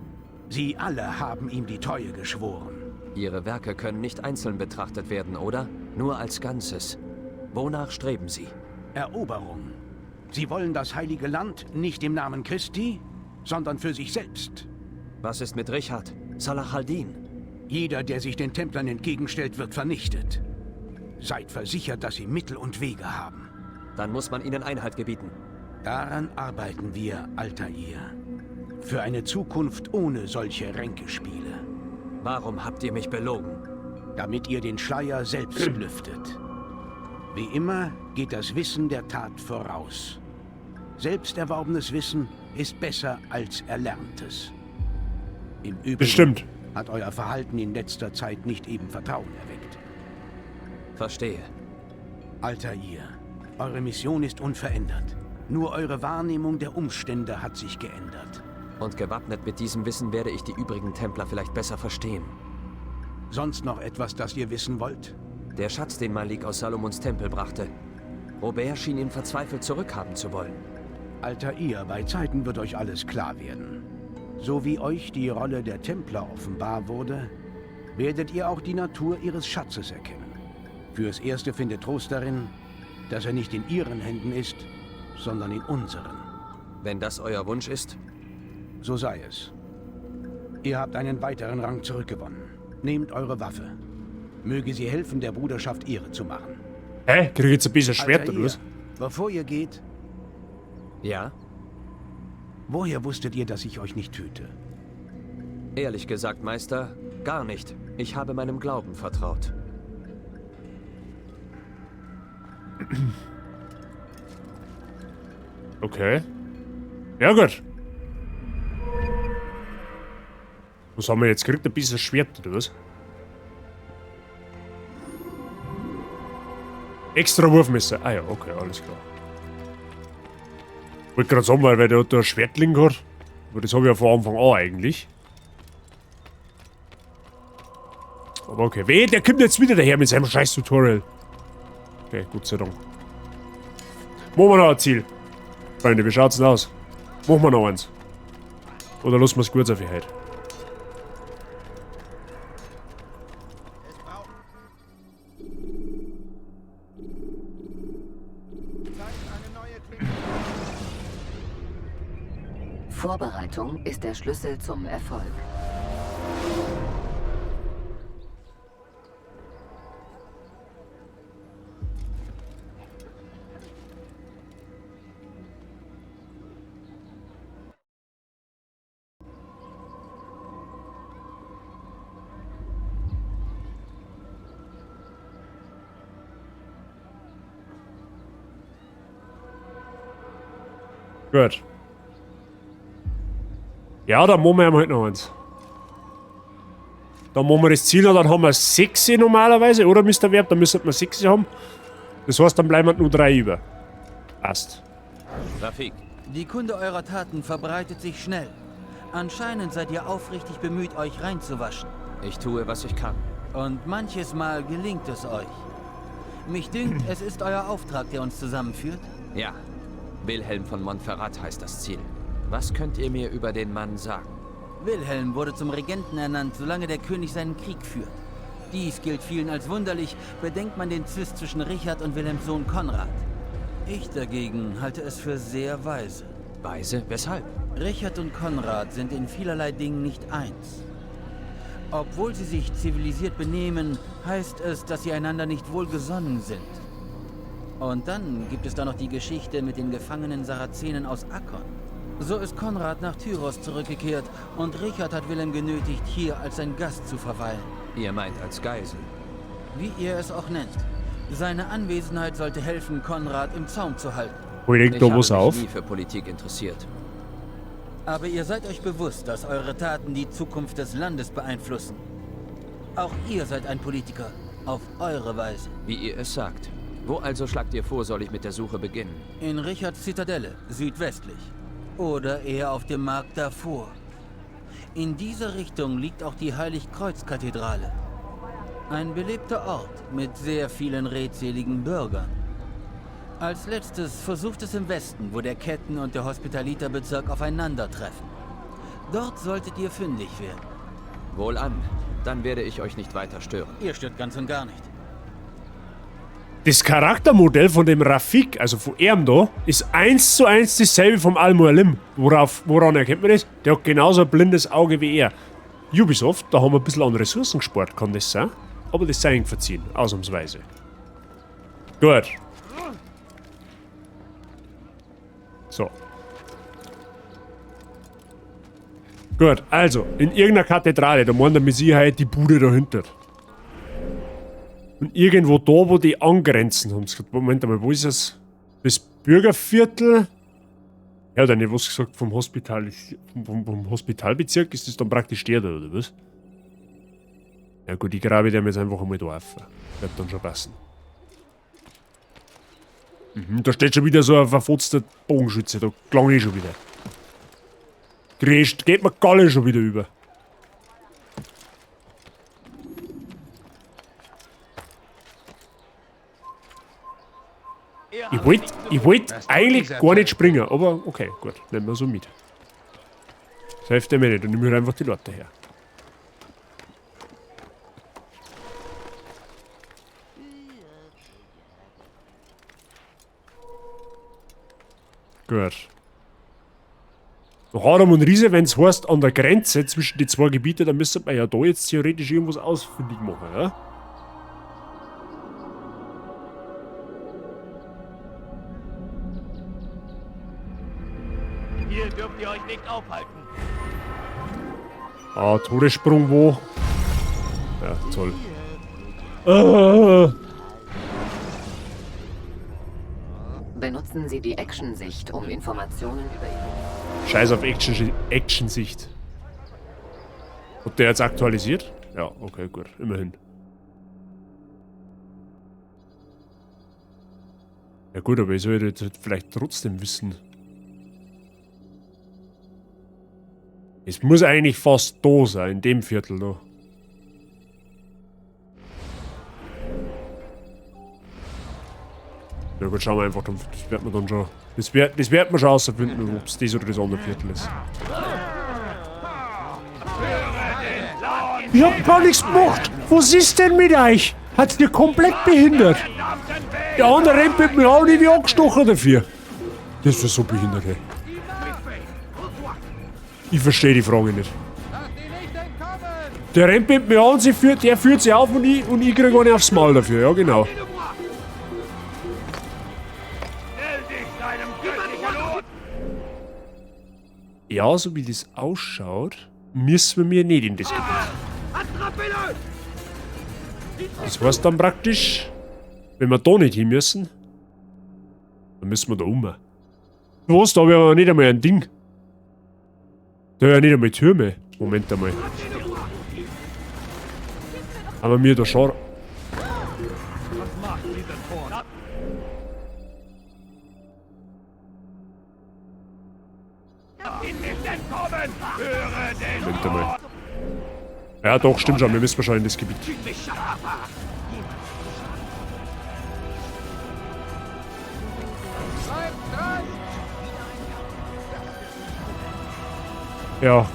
Sie alle haben ihm die Treue geschworen. Ihre Werke können nicht einzeln betrachtet werden, oder? Nur als Ganzes. Wonach streben sie? Eroberung. Sie wollen das heilige Land nicht im Namen Christi, sondern für sich selbst. Was ist mit Richard? Salah al-Din? Jeder, der sich den Templern entgegenstellt, wird vernichtet. Seid versichert, dass sie Mittel und Wege haben. Dann muss man ihnen Einhalt gebieten. Daran arbeiten wir, Altair. Für eine Zukunft ohne solche Ränkespiele. Warum habt ihr mich belogen? Damit ihr den Schleier selbst lüftet. Wie immer geht das Wissen der Tat voraus. Selbst erworbenes Wissen ist besser als Erlerntes. Im Übrigen Bestimmt. hat euer Verhalten in letzter Zeit nicht eben Vertrauen erweckt. Verstehe. Altair, eure Mission ist unverändert. Nur eure Wahrnehmung der Umstände hat sich geändert. Und gewappnet mit diesem Wissen werde ich die übrigen Templer vielleicht besser verstehen. Sonst noch etwas, das ihr wissen wollt? Der Schatz, den Malik aus Salomons Tempel brachte. Robert schien ihn verzweifelt zurückhaben zu wollen. Altair, bei Zeiten wird euch alles klar werden. So wie euch die Rolle der Templer offenbar wurde, werdet ihr auch die Natur ihres Schatzes erkennen. Fürs Erste findet Trost darin, dass er nicht in ihren Händen ist, sondern in unseren. Wenn das euer Wunsch ist? So sei es. Ihr habt einen weiteren Rang zurückgewonnen. Nehmt eure Waffe. Möge sie helfen, der Bruderschaft Ehre zu machen. Hä? Krieg ich jetzt ein bisschen Schwert oder was? Bevor ihr geht, Ja? woher wusstet ihr, dass ich euch nicht töte? Ehrlich gesagt, Meister, gar nicht. Ich habe meinem Glauben vertraut. Okay. Ja gut. Was haben wir jetzt gekriegt? Ein bisschen Schwert oder was? Extra Wurfmesser. Ah ja, okay, alles klar. Ich wollte gerade sagen, weil der hat da ein Schwertling hat. Aber das habe ich ja von Anfang an eigentlich. Aber okay. Weh, der kommt jetzt wieder daher mit seinem scheiß Tutorial. Okay, Gott sei Dank. Machen wir noch ein Ziel. Freunde, wie schaut's denn aus? Machen wir noch eins. Oder lassen wir es gut auf für heute? Vorbereitung ist der Schlüssel zum Erfolg. Gut. Ja, dann machen wir halt noch eins. Dann machen wir das Ziel noch, dann haben wir 6 normalerweise, oder Mr. Werb? Dann müssen wir 6 haben. Das heißt, dann bleiben nur 3 über. Passt. Rafik. Die Kunde eurer Taten verbreitet sich schnell. Anscheinend seid ihr aufrichtig bemüht, euch reinzuwaschen. Ich tue, was ich kann. Und manches Mal gelingt es euch. Mich dünkt, es ist euer Auftrag, der uns zusammenführt. Ja. Wilhelm von Montferrat heißt das Ziel. Was könnt ihr mir über den Mann sagen? Wilhelm wurde zum Regenten ernannt, solange der König seinen Krieg führt. Dies gilt vielen als wunderlich, bedenkt man den Zwist zwischen Richard und Wilhelms Sohn Konrad. Ich dagegen halte es für sehr weise. Weise? Weshalb? Richard und Konrad sind in vielerlei Dingen nicht eins. Obwohl sie sich zivilisiert benehmen, heißt es, dass sie einander nicht wohlgesonnen sind. Und dann gibt es da noch die Geschichte mit den gefangenen Sarazenen aus Akkon. So ist Konrad nach Tyros zurückgekehrt und Richard hat Wilhelm genötigt, hier als sein Gast zu verweilen. Ihr meint als Geisel? Wie ihr es auch nennt. Seine Anwesenheit sollte helfen, Konrad im Zaum zu halten. Ich habe mich nie für Politik interessiert. Aber ihr seid euch bewusst, dass eure Taten die Zukunft des Landes beeinflussen. Auch ihr seid ein Politiker. Auf eure Weise. Wie ihr es sagt. Wo also schlagt ihr vor, soll ich mit der Suche beginnen? In Richards Zitadelle, südwestlich. Oder eher auf dem Markt davor. In dieser Richtung liegt auch die Heiligkreuz-Kathedrale. Ein belebter Ort mit sehr vielen redseligen Bürgern. Als letztes versucht es im Westen, wo der Ketten- und der Hospitaliterbezirk aufeinandertreffen. Dort solltet ihr fündig werden. Wohlan, dann werde ich euch nicht weiter stören. Ihr stört ganz und gar nicht. Das Charaktermodell von dem Rafik, also von ihm da, ist 1:1 dasselbe vom Al-Mualim. Woran erkennt man das? Der hat genauso ein blindes Auge wie er. Ubisoft, da haben wir ein bisschen an Ressourcen gespart, kann das sein? Aber das sei ihm verziehen, ausnahmsweise. Gut. So. Gut, also, in irgendeiner Kathedrale, da meint der mit Sicherheit die Bude dahinter. Und irgendwo da, wo die angrenzen, haben sie gesagt, Moment einmal, wo ist es? Das Bürgerviertel? Ja, dann nicht was gesagt vom Hospitalbezirk, ist das dann praktisch der da, oder was? Ja gut, ich grabe dem jetzt einfach einmal da auf. Wird dann schon passen. Da steht schon wieder so ein verfotzter Bogenschütze, da klang ich schon wieder. Geht mir Galle schon wieder über. Ich wollt eigentlich gar nicht springen, aber okay, gut, nehmen wir so mit. Das hilft mir nicht, dann nehmen wir einfach die Leute her. Gut. Haram und Riese, wenn es heißt, an der Grenze zwischen die zwei Gebiete, dann müsste man ja da jetzt theoretisch irgendwas ausfindig machen, ja? Hier dürft ihr euch nicht aufhalten. Ah, Todessprung wo? Ja, toll. Benutzen Sie die Action-Sicht, um Informationen über ihn. Scheiß auf Action-Sicht. Hat der jetzt aktualisiert? Ja, okay, gut, immerhin. Ja gut, aber ich sollte jetzt vielleicht trotzdem wissen. Es muss eigentlich fast da sein, in dem Viertel da. Ja gut, schauen wir einfach, das wird man dann schon. Das wird man schon herausfinden, ob es das oder das andere Viertel ist. Ich hab gar nichts gemacht! Was ist denn mit euch? Hat's dir komplett behindert? Der andere rennt mit mir auch nicht wie angestochen dafür. Das ist so behindert, ey. Ich verstehe die Frage nicht. Der rennt mit mir an, der führt sie auf und ich krieg eine aufs Maul dafür, ja genau. Ja, so wie das ausschaut, müssen wir mir nicht in das Gebiet. Das heißt dann praktisch, wenn wir da nicht hin müssen, dann müssen wir da um. Was, da habe ich aber nicht einmal ein Ding. Da habe ich ja nicht einmal Türme. Moment einmal. Aber mir da schon... Moment einmal. Ja doch, stimmt schon, wir müssen wahrscheinlich in das Gebiet. Ja.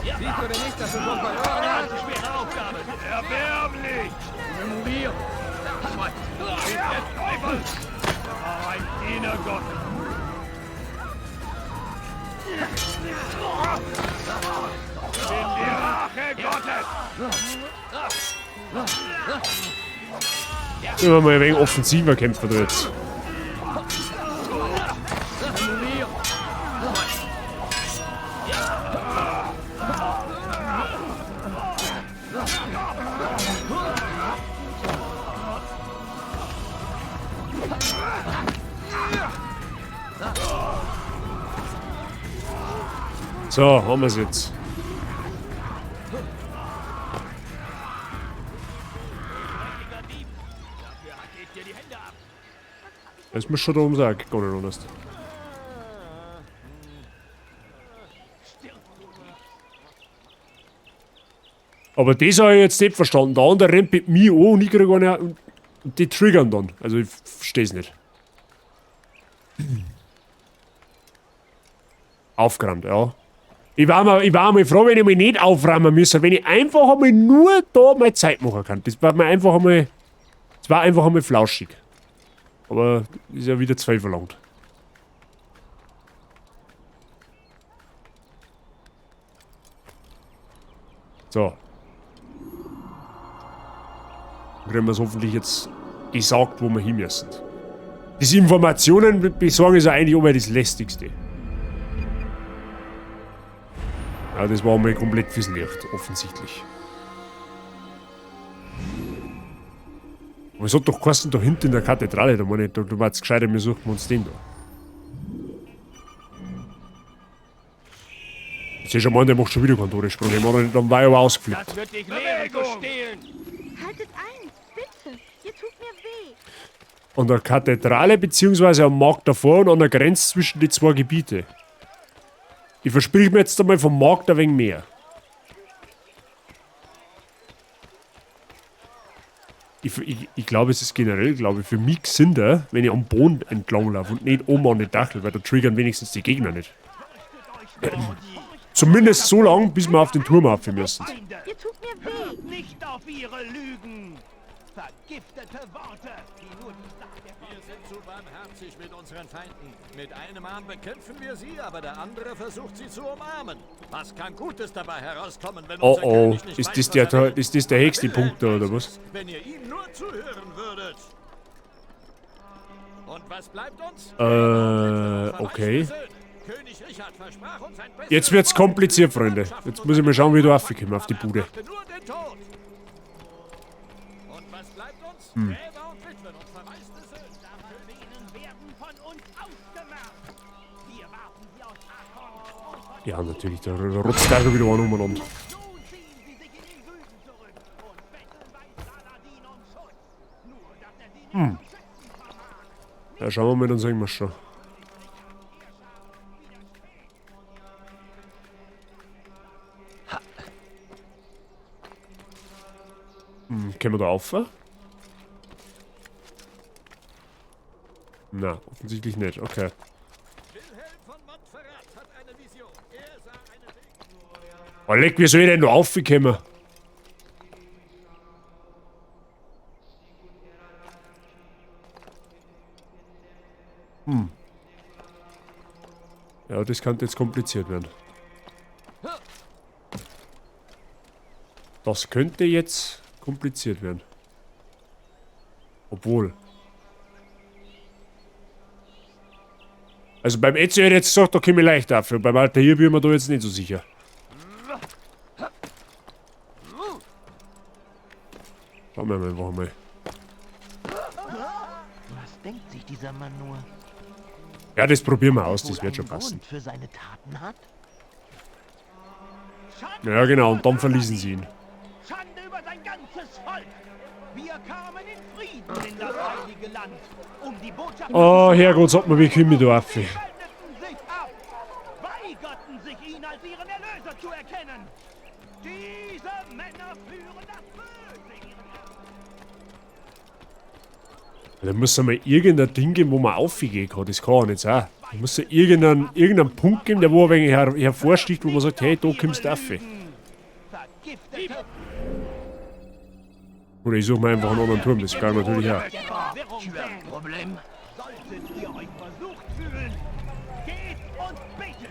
Siehst du denn nicht, dass du schon verloren hast? Schwere Aufgabe. Erbärmlich. Simulier. Ein Diener Gott. In die Rache Gottes. Immer mal ein wenig offensiver kämpfen da jetzt. So, haben wir es jetzt. Das muss schon da oben sein, gar nicht anders. Aber das habe ich jetzt nicht verstanden. Der andere rennt mit mir an und ich kriege eine und die triggern dann. Also ich verstehe es nicht. Aufgeräumt, ja. Ich war mal froh, wenn ich mich nicht aufräumen müsste, wenn ich einfach einmal nur da meine Zeit machen kann. Das war mir einfach einmal. Das war einfach einmal flauschig. Aber ist ja wieder 2 verlangt. So. Dann kriegen wir es hoffentlich jetzt gesagt, wo wir hin müssen. Diese Informationen besorgen ist ja eigentlich immer das Lästigste. Ja, das war mal komplett fürs Licht, offensichtlich. Aber es hat doch geheißen, da hinten in der Kathedrale, da meine ich, da war es gescheiter, wir suchen uns den da. Ich sehe schon mal, der macht schon wieder Kontoresprung, dann war ich aber ausgeflippt. Das wird dich lehren zu stehlen. Haltet ein, bitte. Ihr tut mir weh. An der Kathedrale bzw. am Markt davor und an der Grenze zwischen die 2 Gebiete. Ich versprich mir jetzt einmal vom Markt ein wenig mehr. Ich glaube, es ist generell, für mich gesünder, wenn ich am Boden entlang laufe und nicht oben an den Dachel, weil da triggern wenigstens die Gegner nicht. Zumindest so lange, bis wir auf den Turm aufhören müssen. Ihr tut mir weh. Nicht auf ihre Lügen. Vergiftete Worte, die nur die Stadt der... Wir sind zu barmherzig mit unseren Feinden. Mit einem Arm bekämpfen wir sie, aber der andere versucht sie zu umarmen. Was kann Gutes dabei herauskommen, wenn unser König nicht weiß, ist das der höchste Punkt da, oder was? Wenn ihr ihm nur zuhören würdet. Und was bleibt uns? Okay. König Richard versprach uns ein besseres Jetzt wird's kompliziert, Freunde. Jetzt muss ich mal schauen, wie du raufkomme auf die Bude. nur den Tod. Und was bleibt uns? Hm. Gräber und Witwen und verwaiste Söhne. Ruinen werden von uns ausgemacht. Wir warten sie aus Arkon. Ja, natürlich, da rutscht da schon wieder einer umeinander. Hm. Ja, schauen wir mal, dann sehen wir schon. Können wir da rauf? Na, offensichtlich nicht. Okay. Oh, leck, wie soll ich denn da raufkommen? Ja, das könnte jetzt kompliziert werden. Das könnte jetzt kompliziert werden. Obwohl. Also beim Ezio hätte ich jetzt gesagt, da komme ich leicht dafür. Beim Altair bin ich mir da jetzt nicht so sicher. Schauen wir mal einfach mal. Was denkt sich dieser Mann nur? Ja, das probieren wir aus, das wird schon passen. Für seine Taten hat? Ja, genau, und dann verließen sie ihn. Schande über sein ganzes Volk! Wir kamen in Frieden in das heilige Land, um die Botschaft... Oh, Herrgott, sagt mir, wie komme ich da auf? sich ab, weigerten sich ihn als ihren Erlöser zu erkennen. Diese Männer führen das Böse in ihren Herzen. Da muss es mal irgendein Ding geben, wo man aufgehen kann. Das kann auch nicht sein. Da muss es irgendeinen Punkt geben, der wo ein wenig hervorsticht, wo man sagt, hey, da kommst du rauf. Oder ich suche mir einfach einen anderen Turm, das kann ich natürlich auch. Problem. Solltet ihr euch versucht fühlen, geht und betet.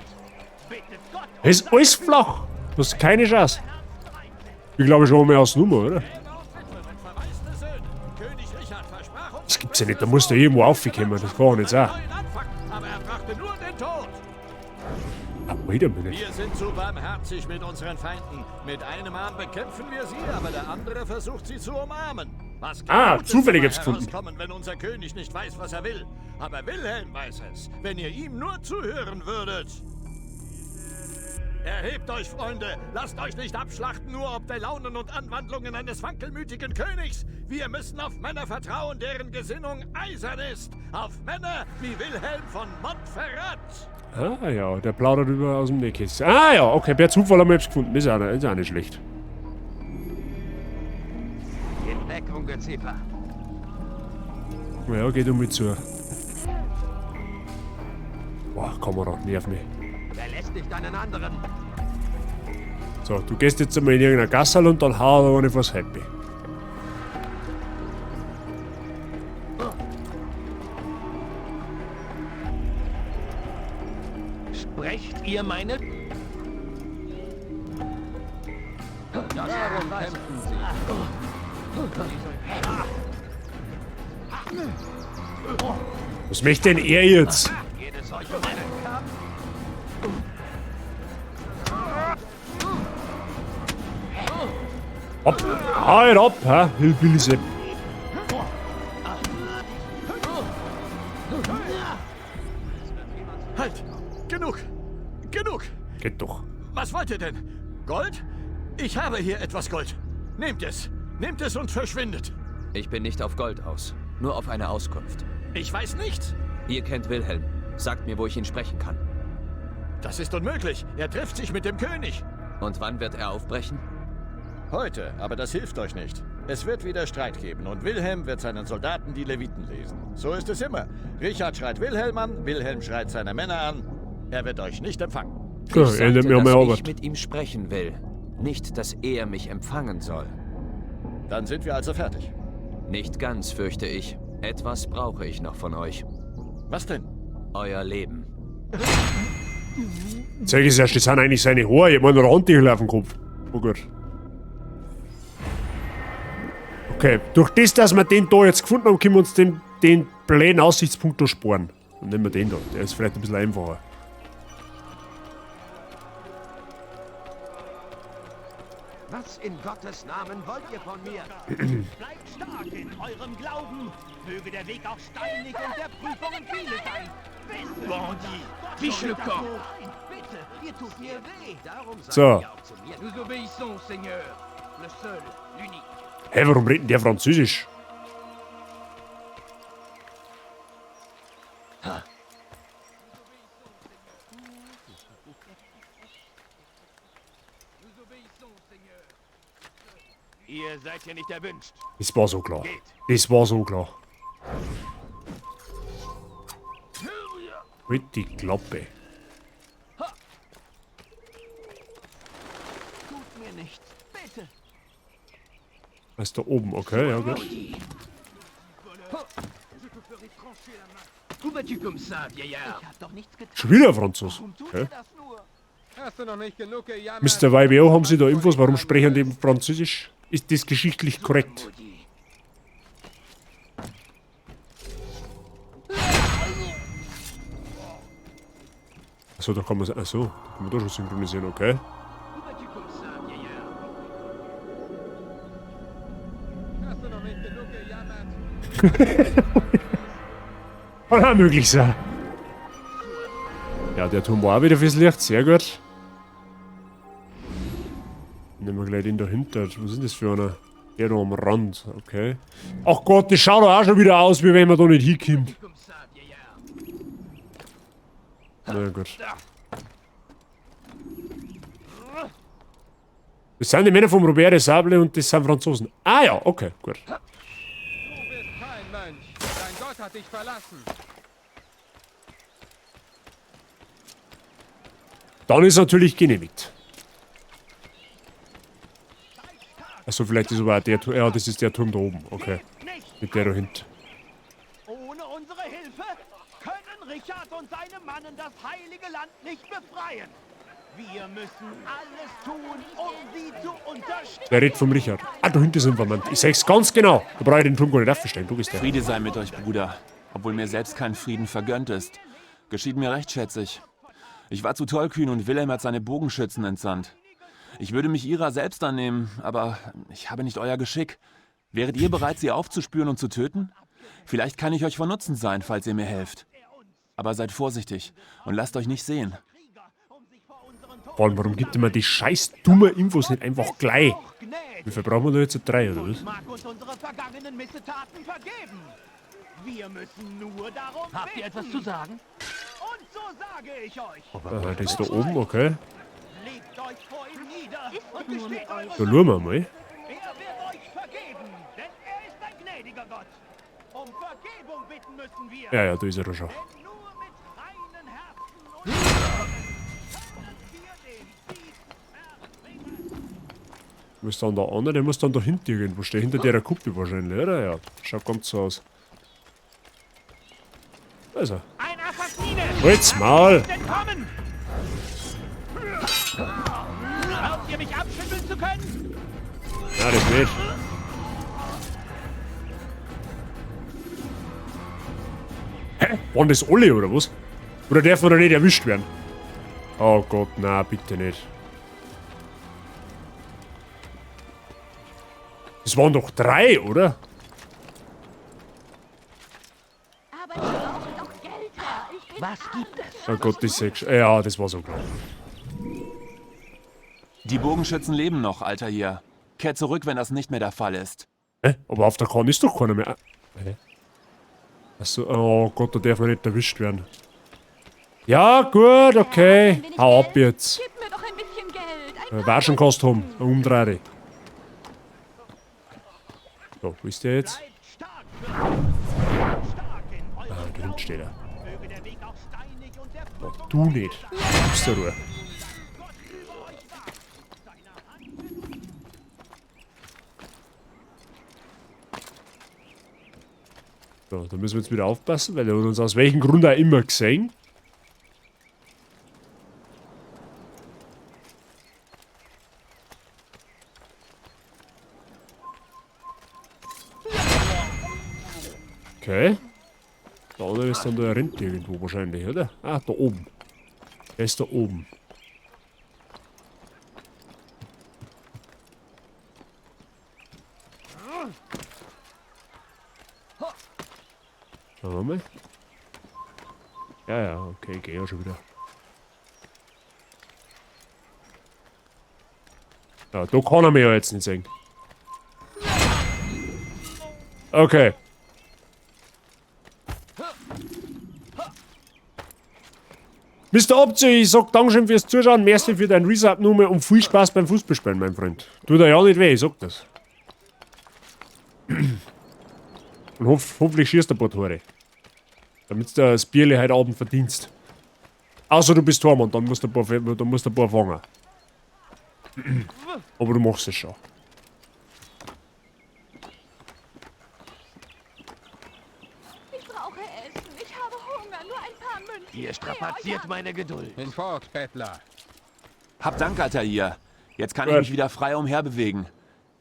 Betet Gott. Es ist alles flach. Du hast keine Chance. Ich glaube schon mal aus Nummer, oder? Das gibt's ja nicht, da musst du irgendwo aufkommen, das kann auch nicht sein. Aber er brachte nur den Tod. Wait a minute. Wir sind zu barmherzig mit unseren Feinden. Mit einem Arm bekämpfen wir sie, aber der andere versucht sie zu umarmen. Was kann zufällig jetzt gefunden. herauskommen, wenn unser König nicht weiß, was er will? Aber Wilhelm weiß es, wenn ihr ihm nur zuhören würdet. Erhebt euch, Freunde! Lasst euch nicht abschlachten, nur ob der Launen und Anwandlungen eines wankelmütigen Königs. Wir müssen auf Männer vertrauen, deren Gesinnung eisern ist. Auf Männer wie Wilhelm von Montferrat. Ah ja, der plaudert über aus dem Nähkästchen. Ah ja, okay, per Zufall haben wir es gefunden. Ist auch nicht schlecht. Geht weg, Ungeziefer. Ja, geht um mich zu. Boah, Kamerad, nerv mich. Belästigt einen anderen. So, du gehst jetzt einmal in irgendeiner Gassel und dann hau er nicht was happy. Sprecht ihr meine... Darum kämpfen sie. Was möchte denn er jetzt? Geht es euch um einen Kampf? Hopp, halt ab, hä? Hillbilly-Sepp. Halt! Genug! Genug! Geht doch. Was wollt ihr denn? Gold? Ich habe hier etwas Gold. Nehmt es! Nehmt es und verschwindet! Ich bin nicht auf Gold aus, nur auf eine Auskunft. Ich weiß nichts! Ihr kennt Wilhelm. Sagt mir, wo ich ihn sprechen kann. Das ist unmöglich. Er trifft sich mit dem König. Und wann wird er aufbrechen? Heute, aber das hilft euch nicht. Es wird wieder Streit geben und Wilhelm wird seinen Soldaten die Leviten lesen. So ist es immer. Richard schreit Wilhelm an, Wilhelm schreit seine Männer an. Er wird euch nicht empfangen. Ja, Ich sagte, dass ich mit ihm sprechen will. Nicht, dass er mich empfangen soll. Dann sind wir also fertig. Nicht ganz, fürchte ich. Etwas brauche ich noch von euch. Was denn? Euer Leben. Zeig es erst, das sind eigentlich seine Haare. Ich meine, da Handtücher auf dem Kopf. Oh Gott. Okay, durch das, dass wir den da jetzt gefunden haben, können wir uns den blöden Aussichtspunkt da sparen. Dann nehmen wir den da. Der ist vielleicht ein bisschen einfacher. Was in Gottes Namen wollt ihr von mir? Bleibt stark in eurem Glauben. Möge der Weg auch steinig und der Prüfungen viele sein. Bandit, Fischlecorps. Bitte, ihr tut mir weh. Darum So. sagt ihr auch zu mir. Nous obéissons, Seigneur. Le seul, l'unique. Hä, warum redet denn der Französisch? Ihr seid hier nicht erwünscht. Das war so klar. Das war so klar. Mit die Klappe. Tut mir nichts, bitte. Was ist da oben? Okay, ja gut. Schon wieder ein Franzos. Okay. Hast du noch nicht genug gejammert? Mr. YBO, haben Sie da Infos? Warum sprechen die Französisch? Ist das geschichtlich korrekt? Achso, da kann man da schon synchronisieren, okay. Hast du noch nicht genug gejammert? Kann auch möglich sein. Ja, der Turm war auch wieder fürs Licht, sehr gut. Nehmen wir gleich den dahinter. Was ist das für einer? Der da am Rand, okay. Ach Gott, das schaut doch auch schon wieder aus, wie wenn man da nicht hinkommt. Na gut. Das sind die Männer vom Robert de Sable und das sind Franzosen. Ah ja, okay, gut. Du bist kein Mönch. Dein Gott hat dich verlassen. Dann ist natürlich genehmigt. Achso, vielleicht ist aber auch der Turm. Ja, das ist der Turm da oben. Okay. Mit der da hinten. Ohne unsere Hilfe können Richard und seine Mannen das heilige Land nicht befreien. Wir müssen alles tun, um sie zu unterstützen. Der redet vom Richard. Ah, da hinten ist ein Informant. Ich sag's ganz genau. Da brauche ich den Turm gar nicht aufstellen. Du bist der. Friede sei mit euch, Bruder. Obwohl mir selbst kein Frieden vergönnt ist. Geschieht mir recht, schätze ich. Ich war zu tollkühn und Wilhelm hat seine Bogenschützen entsandt. Ich würde mich ihrer selbst annehmen, aber ich habe nicht euer Geschick. Wäret ihr bereit, sie aufzuspüren und zu töten? Vielleicht kann ich euch von Nutzen sein, falls ihr mir helft. Aber seid vorsichtig und lasst euch nicht sehen. Vor allem, warum gibt ihr mir die scheiß dumme Infos nicht einfach gleich? Wie viel brauchen wir da jetzt? 3 oder was? Mag uns unsere vergangenen Missetaten vergeben. Wir müssen nur darum bitten. Habt ihr etwas zu sagen? Und so sage ich euch. Aha, das ist da oben, okay. Legt euch vor ihm nieder und gesteht eure Da schauen wir mal. Er wird euch vergeben, denn er ist ein gnädiger Gott. Um Vergebung bitten müssen wir. Ja, da ist er doch schon. Denn nur mit reinen Herzen und Wo ist dann der andere? Der muss dann da hinten irgendwo stehen. Hinter der Kuppel wahrscheinlich, oder? Ja, schaut ganz so aus. Da ist er. ein Assassine! Halt's Maul! Entkommen! Glaubt ihr mich abschütteln zu können? Ja, das nicht. Hä? Waren das alle, oder was? Oder darf man da nicht erwischt werden? Oh Gott, na bitte nicht. Das waren doch 3, oder? Was gibt es? Oh Gott, das ist ja, das war so klar. Die Bogenschützen leben noch, Alter hier. Kehrt zurück, wenn das nicht mehr der Fall ist. Hä? Aber auf der Kahn ist doch keiner mehr. Hä? Achso, oh Gott, da darf man nicht erwischt werden. Ja, gut, okay. Hau ab jetzt. Gib mir doch ein bisschen Geld. Waschen kannst du haben. Umdrehen. So, wo ist der jetzt? Ah, da hinten steht er. Oh, du nicht. Du bist der Ruhe. So, da müssen wir jetzt wieder aufpassen, weil er hat uns aus welchem Grund auch immer gesehen. Okay. Da andere ist dann der Rind irgendwo wahrscheinlich, oder? Ah, da oben. Der ist da oben. Schauen wir mal. Ja, okay, geh ja schon wieder. Ja, da kann er mich ja jetzt nicht sehen. Okay. Mr. Obzi, ich sag Dankeschön fürs Zuschauen, merci für dein Resub-Nummer und viel Spaß beim Fußballspielen, mein Freund. Tut dir ja nicht weh, ich sag das. Und hoffentlich schießt ein paar Tore. Damit du das Bierle heute Abend verdienst. Außer du bist Tormann, dann musst du ein paar fangen. Aber du machst es schon. Ich brauche Essen. Ich habe Ihr strapaziert meine Geduld. Hinfort, Bettler. Hab Dank, Altair. Jetzt kann ich mich wieder frei umherbewegen.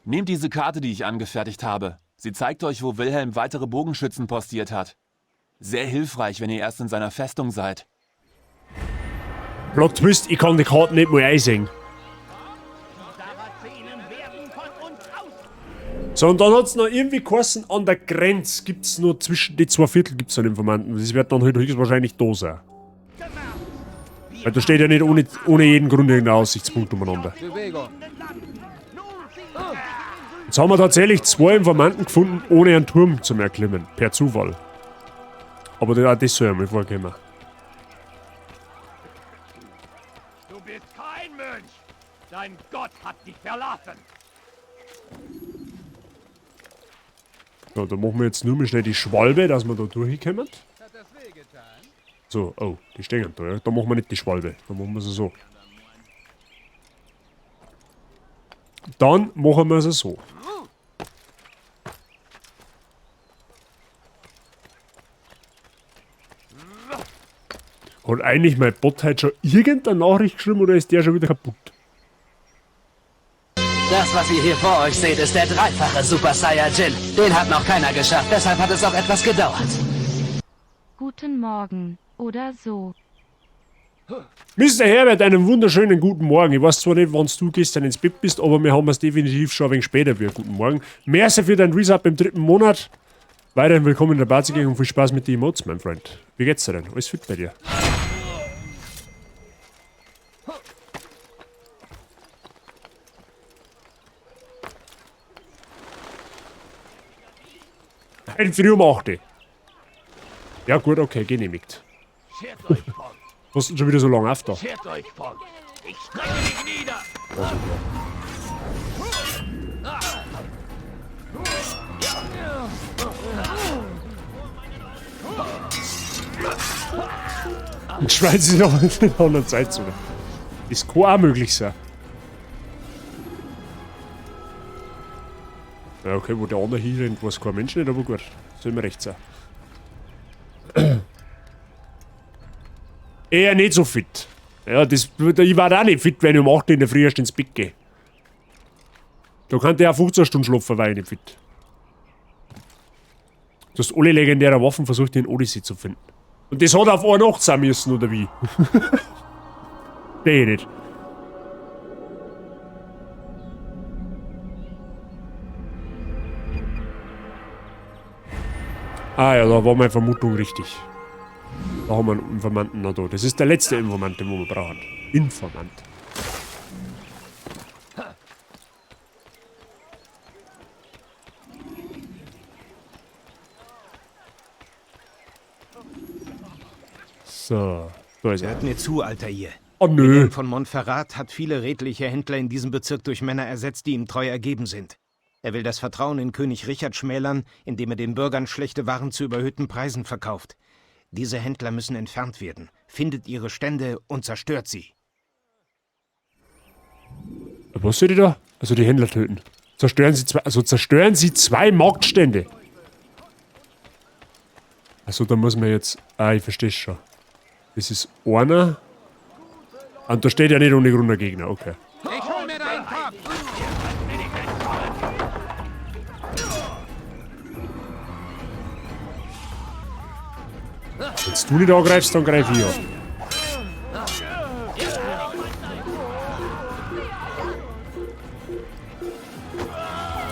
Nehmt diese Karte, die ich angefertigt habe. Sie zeigt euch, wo Wilhelm weitere Bogenschützen postiert hat. Sehr hilfreich, wenn ihr erst in seiner Festung seid. Plot Twist, ich kann die Karte nicht mehr einsehen. So, und dann hat es noch irgendwie geheißen, an der Grenze gibt es noch zwischen die zwei Viertel gibt's einen Informanten. Das wird dann halt höchstwahrscheinlich da sein. Weil da steht ja nicht ohne jeden Grund irgendein Aussichtspunkt umeinander. Jetzt haben wir tatsächlich 2 Informanten gefunden, ohne einen Turm zu erklimmen. Per Zufall. Aber auch das soll ja mal vorkommen. Du bist kein Mönch. Dein Gott hat dich verlassen. So, dann machen wir jetzt nur mal schnell die Schwalbe, dass wir da durchkommen. So, oh, die stehen da, ja. Da machen wir nicht die Schwalbe. Dann machen wir sie so. Dann machen wir sie so. Hat eigentlich mein Bot heute schon irgendeine Nachricht geschrieben oder ist der schon wieder kaputt? Das, was ihr hier vor euch seht, ist der dreifache Super Saiyajin. Den hat noch keiner geschafft, deshalb hat es auch etwas gedauert. Guten Morgen, oder so. Mr. Herbert, einen wunderschönen guten Morgen. Ich weiß zwar nicht, wann du gestern ins Bett bist, aber wir haben es definitiv schon ein wenig später wieder. Guten Morgen. Merci für dein Resub im 3. Monat. Weiterhin willkommen in der Barziggang und viel Spaß mit den Emotes, mein Freund. Wie geht's dir denn? Alles fit bei dir? Ein früh um 8. Ja gut, okay, genehmigt. Schert euch, Volk. Was ist denn schon wieder so lange auf da? Schert euch, Volk. Ich strecke mich nieder. Und schreien sie noch in einer anderen Zeitzone. Das kann auch möglich sein. Ja, okay, wo der andere hier rennt, weiß kein Mensch nicht, aber gut. Soll mir recht sein. Eher nicht so fit. Ja, ich war auch nicht fit, wenn ich um 8 Uhr in der Früh erst ins Bett gehe. Da kann der auch 15 Stunden schlafen, weil ich nicht fit. Du hast alle legendäre Waffen versucht, in Odyssey zu finden. Und das hat auf eine Nacht sein müssen, oder wie? Nee, nicht. Ah ja, da war meine Vermutung richtig. Da haben wir einen Informanten noch da. Das ist der letzte Informant, den wir brauchen. Informant. So, da ist er. Hört mir zu, Altair. Oh nö. Wilhelm von Montferrat hat viele redliche Händler in diesem Bezirk durch Männer ersetzt, die ihm treu ergeben sind. Er will das Vertrauen in König Richard schmälern, indem er den Bürgern schlechte Waren zu überhöhten Preisen verkauft. Diese Händler müssen entfernt werden. Findet ihre Stände und zerstört sie. Was soll die da? Also die Händler töten. Zerstören sie zwei Marktstände. Also da muss man jetzt... Ah, ich verstehe schon. Das ist einer. Und da steht ja nicht ohne Grund ein Gegner, okay. Ich hol mir deinen Kopf! Wenn du nicht angreifst, dann greif ich an.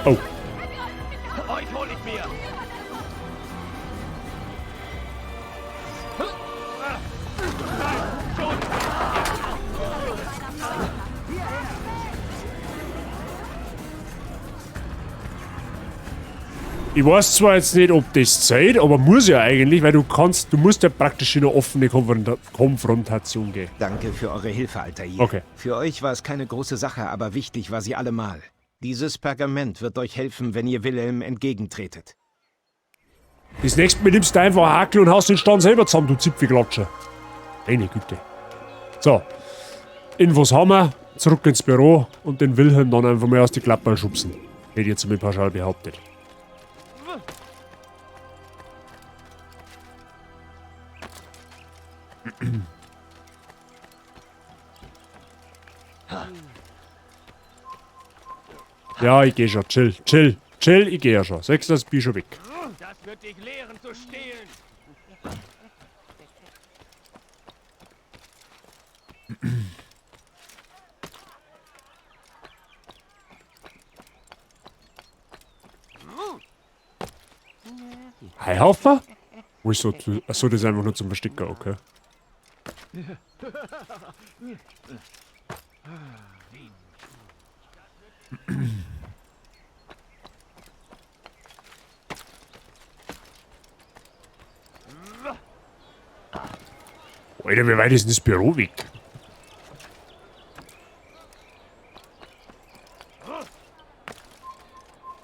Oh. Euch hol ich mir! Ich weiß zwar jetzt nicht, ob das zählt, aber muss ja eigentlich, weil du musst ja praktisch in eine offene Konfrontation gehen. Danke für eure Hilfe, Altair. Okay. Für euch war es keine große Sache, aber wichtig war sie allemal. Dieses Pergament wird euch helfen, wenn ihr Wilhelm entgegentretet. Das nächste Mal nimmst du einfach einen Hakel und haust den Stand selber zusammen, du Zipfelklatscher. Meine Güte. So. Infos haben wir, zurück ins Büro und den Wilhelm dann einfach mal aus die Klappe schubsen. Hätte ich jetzt mal pauschal behauptet. Ja, ich geh schon. Chill, chill, chill, ich geh ja schon. 6, das bin ich schon weg. Das wird dich lehren zu stehlen. Haihafer? Wo ist so? Achso, das ist einfach nur zum Verstecken, okay. Alter, wie weit ist denn das Büro weg?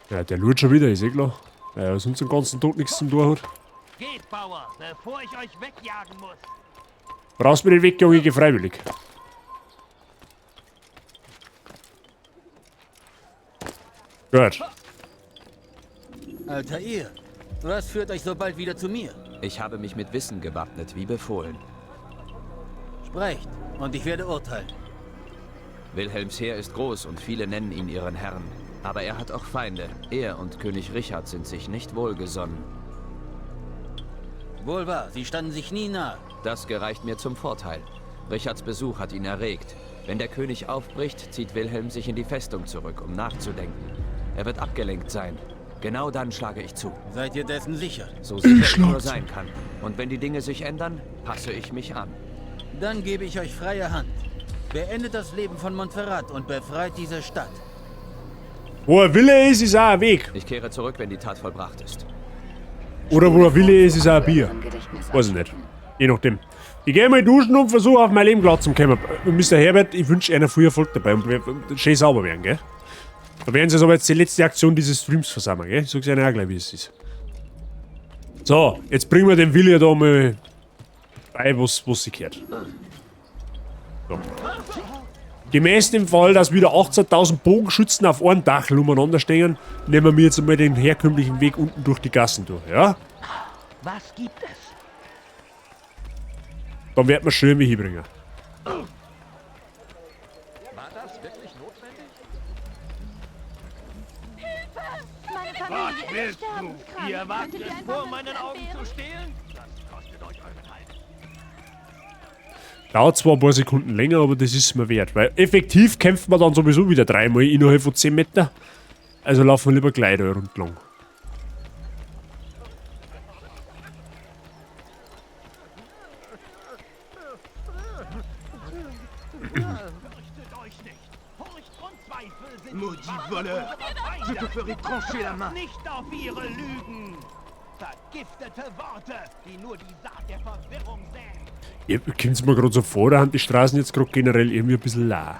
Ja, der lurt schon wieder, ist eh klar. Ja, sonst den ganzen Tag nichts zum tun hat. Geht, Bauer, bevor ich euch wegjagen muss. Brauchst du mir nicht wegjagen, ich geh freiwillig. Gut. Altair, was führt euch so bald wieder zu mir? Ich habe mich mit Wissen gewappnet, wie befohlen. Sprecht, und ich werde urteilen. Wilhelms Heer ist groß und viele nennen ihn ihren Herrn. Aber er hat auch Feinde. Er und König Richard sind sich nicht wohlgesonnen. Wohl wahr, sie standen sich nie nahe. Das gereicht mir zum Vorteil. Richards Besuch hat ihn erregt. Wenn der König aufbricht, zieht Wilhelm sich in die Festung zurück, um nachzudenken. Er wird abgelenkt sein. Genau dann schlage ich zu. Seid ihr dessen sicher? So sicher es nur sein kann. Und wenn die Dinge sich ändern, passe ich mich an. Dann gebe ich euch freie Hand. Beendet das Leben von Montferrat und befreit diese Stadt. Wo er Wille ist, ist auch ein Weg. Ich kehre zurück, wenn die Tat vollbracht ist. Oder wo er Wille ist, ist auch ein Bier. Weiß ich nicht. Je nachdem. Ich gehe mal duschen und versuche auf mein Leben klar zu kommen. Mr. Herbert, ich wünsche einer früh Erfolg dabei und schön sauber werden, gell? Da werden sie aber jetzt die letzte Aktion dieses Streams versammeln, gell? Ich sag's Ihnen auch gleich, wie es ist. So, jetzt bringen wir den Willi da mal bei, was sie gehört. So. Gemäß dem Fall, dass wieder 18.000 Bogenschützen auf einem Dachel umeinander stehen, nehmen wir jetzt einmal den herkömmlichen Weg unten durch die Gassen durch, ja? Was gibt es? Dann werden wir schön wie hinbringen. War das wirklich notwendig? Was willst du? Ihr wagt es vor meinen Augen zu stehlen? Das kostet euch euren Halt. Dauert zwar ein paar Sekunden länger, aber das ist mir wert. Weil effektiv kämpft man dann sowieso wieder dreimal innerhalb von 10 Meter. Also laufen wir lieber gleich da rundlang. Maudit voleur! Je te ferai trancher la main! Nicht auf ihre Lügen! Vergiftete Worte, die nur die Saat der Verwirrung säen! Ja, kommt mir gerade so vor, da haben die Straßen jetzt gerade generell irgendwie ein bisschen la.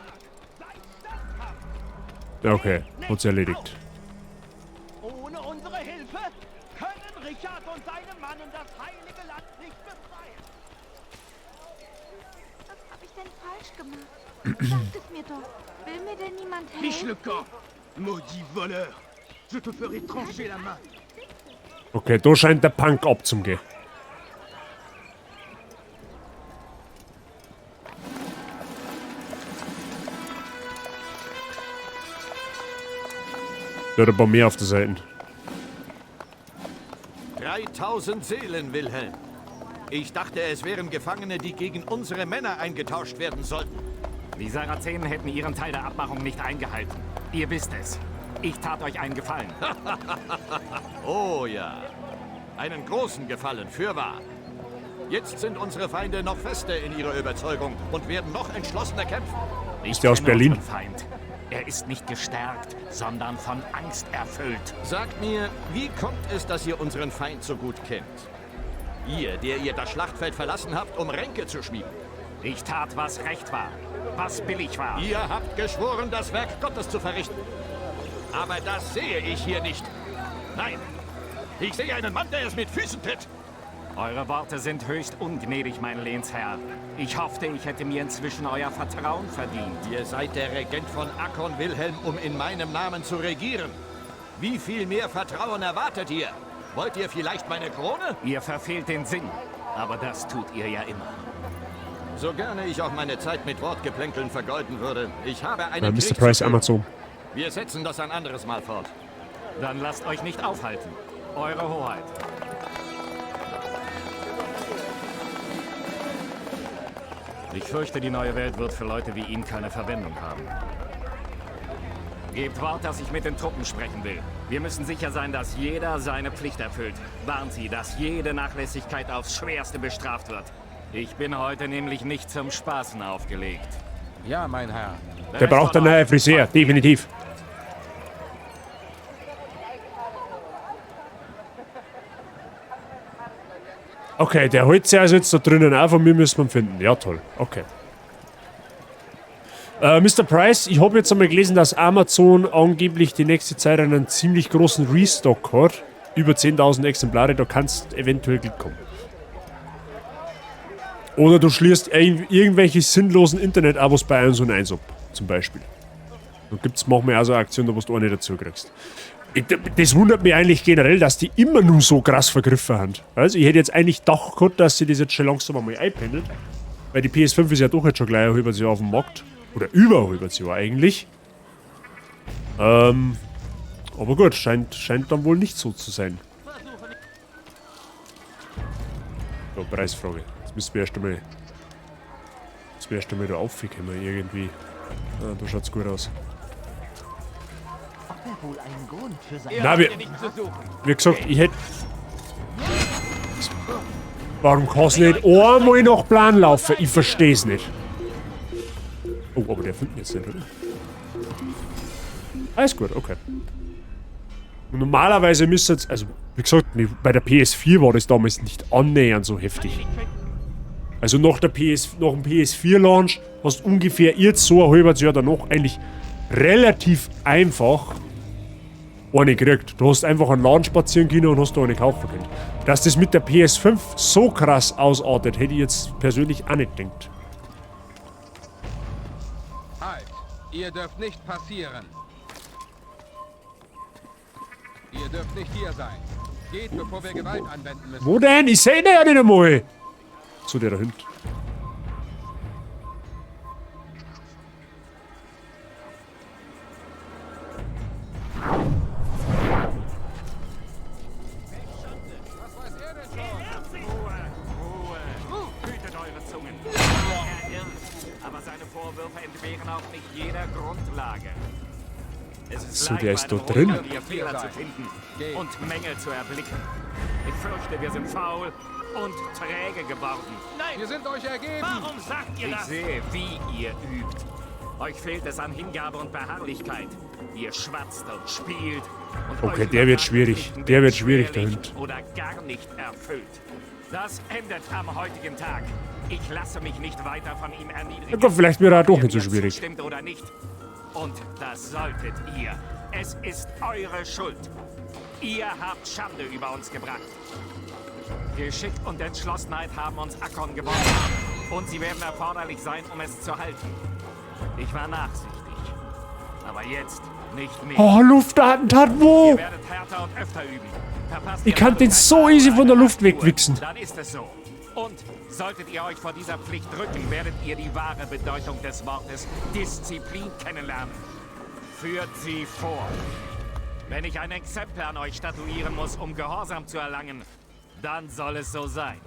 Okay, hat's erledigt. Ohne unsere Hilfe können Richard und seine Mannen das heilige Land nicht befreien! Was habe ich denn falsch gemacht? Sagt es mir doch. Will mir denn niemand helfen? Fiche le camp! Maudit voleur! Je te ferai trancher la main! Okay, da scheint der Punk abzugehen. Da hat ein paar mehr auf der Seite. 3000 Seelen, Wilhelm. Ich dachte, es wären Gefangene, die gegen unsere Männer eingetauscht werden sollten. Die Sarazenen hätten ihren Teil der Abmachung nicht eingehalten. Ihr wisst es. Ich tat euch einen Gefallen. Oh ja. Einen großen Gefallen, fürwahr. Jetzt sind unsere Feinde noch fester in ihrer Überzeugung und werden noch entschlossener kämpfen. Ist der aus Berlin? Feind. Er ist nicht gestärkt, sondern von Angst erfüllt. Sagt mir, wie kommt es, dass ihr unseren Feind so gut kennt? Ihr, der ihr das Schlachtfeld verlassen habt, um Ränke zu schmieden. Ich tat, was recht war, was billig war. Ihr habt geschworen, das Werk Gottes zu verrichten. Aber das sehe ich hier nicht. Nein, ich sehe einen Mann, der es mit Füßen tritt. Eure Worte sind höchst ungnädig, mein Lehnsherr. Ich hoffte, ich hätte mir inzwischen euer Vertrauen verdient. Ihr seid der Regent von Akkon Wilhelm, um in meinem Namen zu regieren. Wie viel mehr Vertrauen erwartet ihr? Wollt ihr vielleicht meine Krone? Ihr verfehlt den Sinn, aber das tut ihr ja immer. So gerne ich auch meine Zeit mit Wortgeplänkeln vergeuden würde, ich habe einen Mr. Krieg Price, zu führen. Amazon. Wir setzen das ein anderes Mal fort. Dann lasst euch nicht aufhalten. Eure Hoheit. Ich fürchte, die neue Welt wird für Leute wie ihn keine Verwendung haben. Gebt Wort, dass ich mit den Truppen sprechen will. Wir müssen sicher sein, dass jeder seine Pflicht erfüllt. Warnt sie, dass jede Nachlässigkeit aufs Schwerste bestraft wird. Ich bin heute nämlich nicht zum Spaßen aufgelegt. Ja, mein Herr. Der braucht einen neuen Friseur, definitiv. Okay, der holt sich also jetzt da drinnen auf und wir müssen ihn finden. Ja, toll. Okay. Mr. Price, ich habe jetzt einmal gelesen, dass Amazon angeblich die nächste Zeit einen ziemlich großen Restock hat. Über 10.000 Exemplare, da kannst eventuell Glück kommen. Oder du schließt irgendwelche sinnlosen Internet-Abos bei 1 und 1 ab, zum Beispiel. Da gibt es manchmal auch so eine Aktion, da wo du auch nicht dazu kriegst. Das wundert mich eigentlich generell, dass die immer nur so krass vergriffen haben. Also ich hätte jetzt eigentlich gedacht gehabt, dass sie das jetzt schon langsam einmal einpendelt. Weil die PS5 ist ja doch jetzt schon gleich ein halbes Jahr auf dem Markt. Oder über ein halbes Jahr eigentlich. Aber gut, scheint dann wohl nicht so zu sein. So, Preisfrage. Jetzt müssen wir erst einmal... da aufkommen irgendwie. Ah, da schaut's gut aus. Na, wie gesagt, ich hätte... Warum kannst du nicht einmal nach Plan laufen? Ich versteh's nicht. Oh, aber der findet jetzt nicht, oder? Alles gut, okay. Und normalerweise müsste jetzt... Also, wie gesagt, bei der PS4 war das damals nicht annähernd so heftig. Also nach dem PS4-Launch hast du ungefähr jetzt so ein halbes Jahr danach eigentlich relativ einfach eine gekriegt. Du hast einfach einen Laden spazieren können und hast da eine kaufen können. Dass das mit der PS5 so krass ausartet, hätte ich jetzt persönlich auch nicht gedacht. Halt! Ihr dürft nicht passieren. Ihr dürft nicht hier sein. Geht, bevor wir Gewalt anwenden müssen. Wo denn? Ich sehe ihn ja nicht einmal. So, der da hinten. Aber seine Vorwürfe entbehren auch nicht jeder Grundlage. Es ist So, der ist da leicht, drin. ihr Fehler zu finden und Mängel zu erblicken. Ich fürchte, wir sind faul und träge geworden. Nein! Wir sind euch ergeben! Warum sagt ihr das? Ich sehe, wie ihr übt. Euch fehlt es an Hingabe und Beharrlichkeit. Ihr schwatzt und spielt. Und Okay, der wird schwierig. Der wird schwierig da hinten. Oder gar nicht erfüllt. Das endet am heutigen Tag. Ich lasse mich nicht weiter von ihm erniedrigen. Ja, Gott, vielleicht wird er doch nicht so schwierig. Stimmt oder nicht? Und das solltet ihr. Es ist eure Schuld. Ihr habt Schande über uns gebracht. Geschick und Entschlossenheit haben uns Akkon gewonnen. Und sie werden erforderlich sein, um es zu halten. Ich war nachsichtig. Aber jetzt nicht mehr. Oh, Luftattentat, wo? Ihr werdet härter und öfter üben. Verpasst Ich kann den so easy von der Luft wegwichsen. Dann ist es so. Und solltet ihr euch vor dieser Pflicht drücken, werdet ihr die wahre Bedeutung des Wortes Disziplin kennenlernen. Führt sie vor. Wenn ich ein Exempel an euch statuieren muss, um Gehorsam zu erlangen, dann soll es so sein.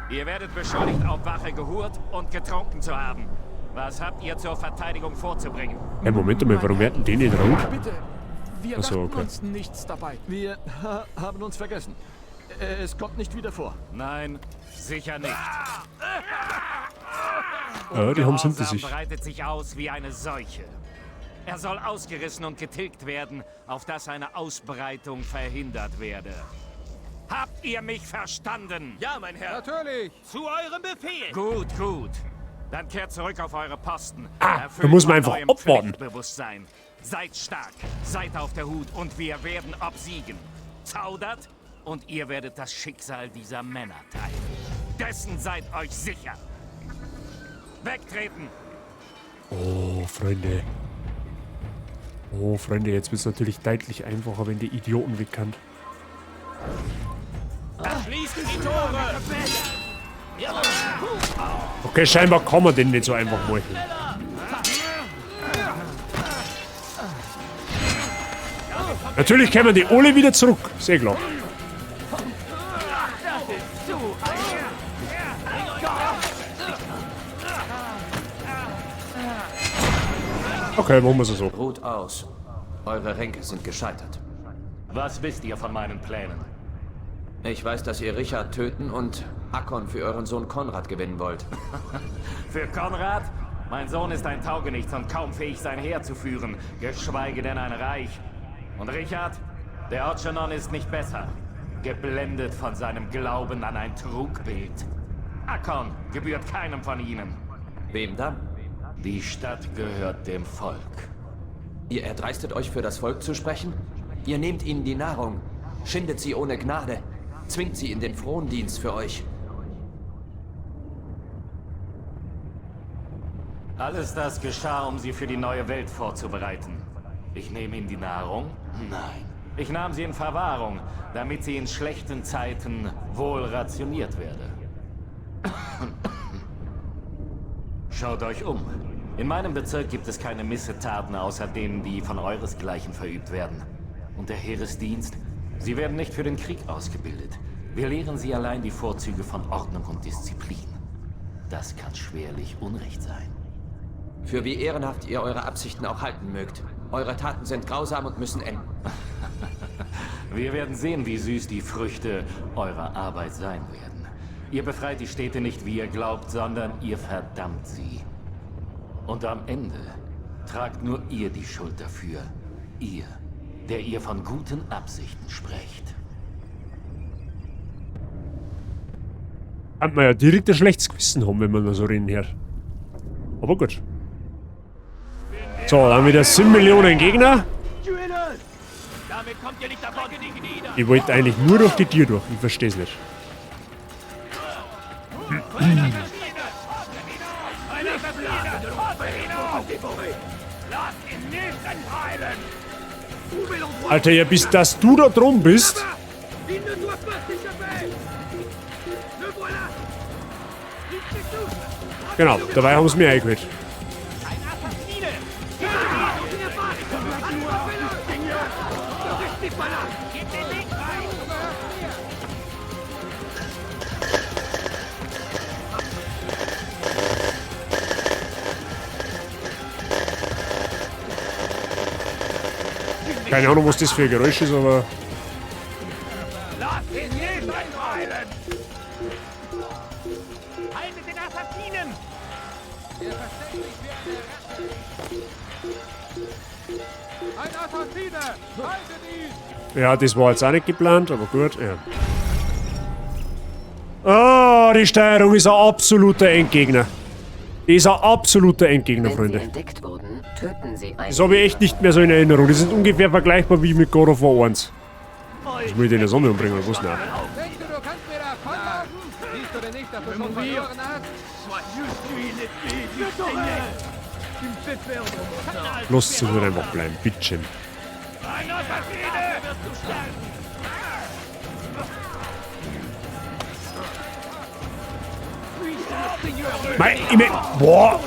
Ihr werdet beschuldigt, auf Wache gehurt und getrunken zu haben. Was habt ihr zur Verteidigung vorzubringen? Hey, Moment mal, warum werden die nicht rot? Bitte, wir Achso, dachten okay. uns nichts dabei. Wir haben uns vergessen. Es kommt nicht wieder vor. Nein, sicher nicht. Ja, die haben es hinter Gehorsam sich. breitet sich aus wie eine Seuche. Er soll ausgerissen und getilgt werden, auf dass seine Ausbreitung verhindert werde. Habt ihr mich verstanden? Ja, mein Herr. Natürlich! Zu eurem Befehl! Gut, gut. Dann kehrt zurück auf eure Posten. Da Erfüllt muss man von einfach neuem abwarten. Pflichtbewusstsein. Seid stark, seid auf der Hut und wir werden obsiegen. Zaudert und ihr werdet das Schicksal dieser Männer teilen. Dessen seid euch sicher. Wegtreten! Oh, Freunde. Oh, Freunde, jetzt wird es natürlich deutlich einfacher, wenn die Idioten weg kann. Schließt die Tore! Okay, scheinbar kann man den nicht so einfach machen. Natürlich kommen die alle wieder zurück. Sehr klar. Okay, machen wir es so. Ruht aus. Eure Ränke sind gescheitert. Was wisst ihr von meinen Plänen? Ich weiß, dass ihr Richard töten und Akkon für euren Sohn Konrad gewinnen wollt. Für Konrad? Mein Sohn ist ein Taugenichts und kaum fähig, sein Heer zu führen, geschweige denn ein Reich. Und Richard? Der Orchanon ist nicht besser. Geblendet von seinem Glauben an ein Trugbild. Akkon gebührt keinem von ihnen. Wem dann? Die Stadt gehört dem Volk. Ihr erdreistet euch, für das Volk zu sprechen? Ihr nehmt ihnen die Nahrung, schindet sie ohne Gnade, zwingt sie in den Frondienst für euch. Alles das geschah, um sie für die neue Welt vorzubereiten. Ich nehme ihnen die Nahrung? Nein. Ich nahm sie in Verwahrung, damit sie in schlechten Zeiten wohl rationiert werde. Schaut euch um. In meinem Bezirk gibt es keine Missetaten außer denen, die von euresgleichen verübt werden. Und der Heeresdienst? Sie werden nicht für den Krieg ausgebildet. Wir lehren sie allein die Vorzüge von Ordnung und Disziplin. Das kann schwerlich Unrecht sein. Für wie ehrenhaft ihr eure Absichten auch halten mögt. Eure Taten sind grausam und müssen enden. Wir werden sehen, wie süß die Früchte eurer Arbeit sein werden. Ihr befreit die Städte nicht, wie ihr glaubt, sondern ihr verdammt sie. Und am Ende tragt nur ihr die Schuld dafür. Ihr, der ihr von guten Absichten sprecht. Kann man ja direkt ein schlechtes Gewissen haben, wenn man da so reden hört. Aber gut. So, dann wieder 7 Millionen Gegner. Damit kommt ihr nicht davon. Ich wollte eigentlich nur durch die Tür durch. Ich verstehe es nicht. Alter, ja, bis dass du da drum bist. Genau, dabei haben sie mir eingeholt. Keine Ahnung, was das für ein Geräusch ist, aber... Lasst ihn jeden einweilen! Haltet den Assassinen! Ein Assassine! Haltet ihn! Ja, das war jetzt auch nicht geplant, aber gut, ja. Ah, die Steuerung ist ein absoluter Endgegner. Die ist ein absoluter Endgegner, Freunde. Entdeckt wurden, töten sie Das habe ich echt nicht mehr so in Erinnerung. Die sind ungefähr vergleichbar wie mit God of War 1. Ich will den Sonne umbringen, oder was? Nein. Denkst du, du kannst mir davonlaufen? Siehst du denn nicht, dass du schon verloren hast? Lasst sie nur einfach bleiben, bitte. Ein Assassine! Mein, ich mein, boah!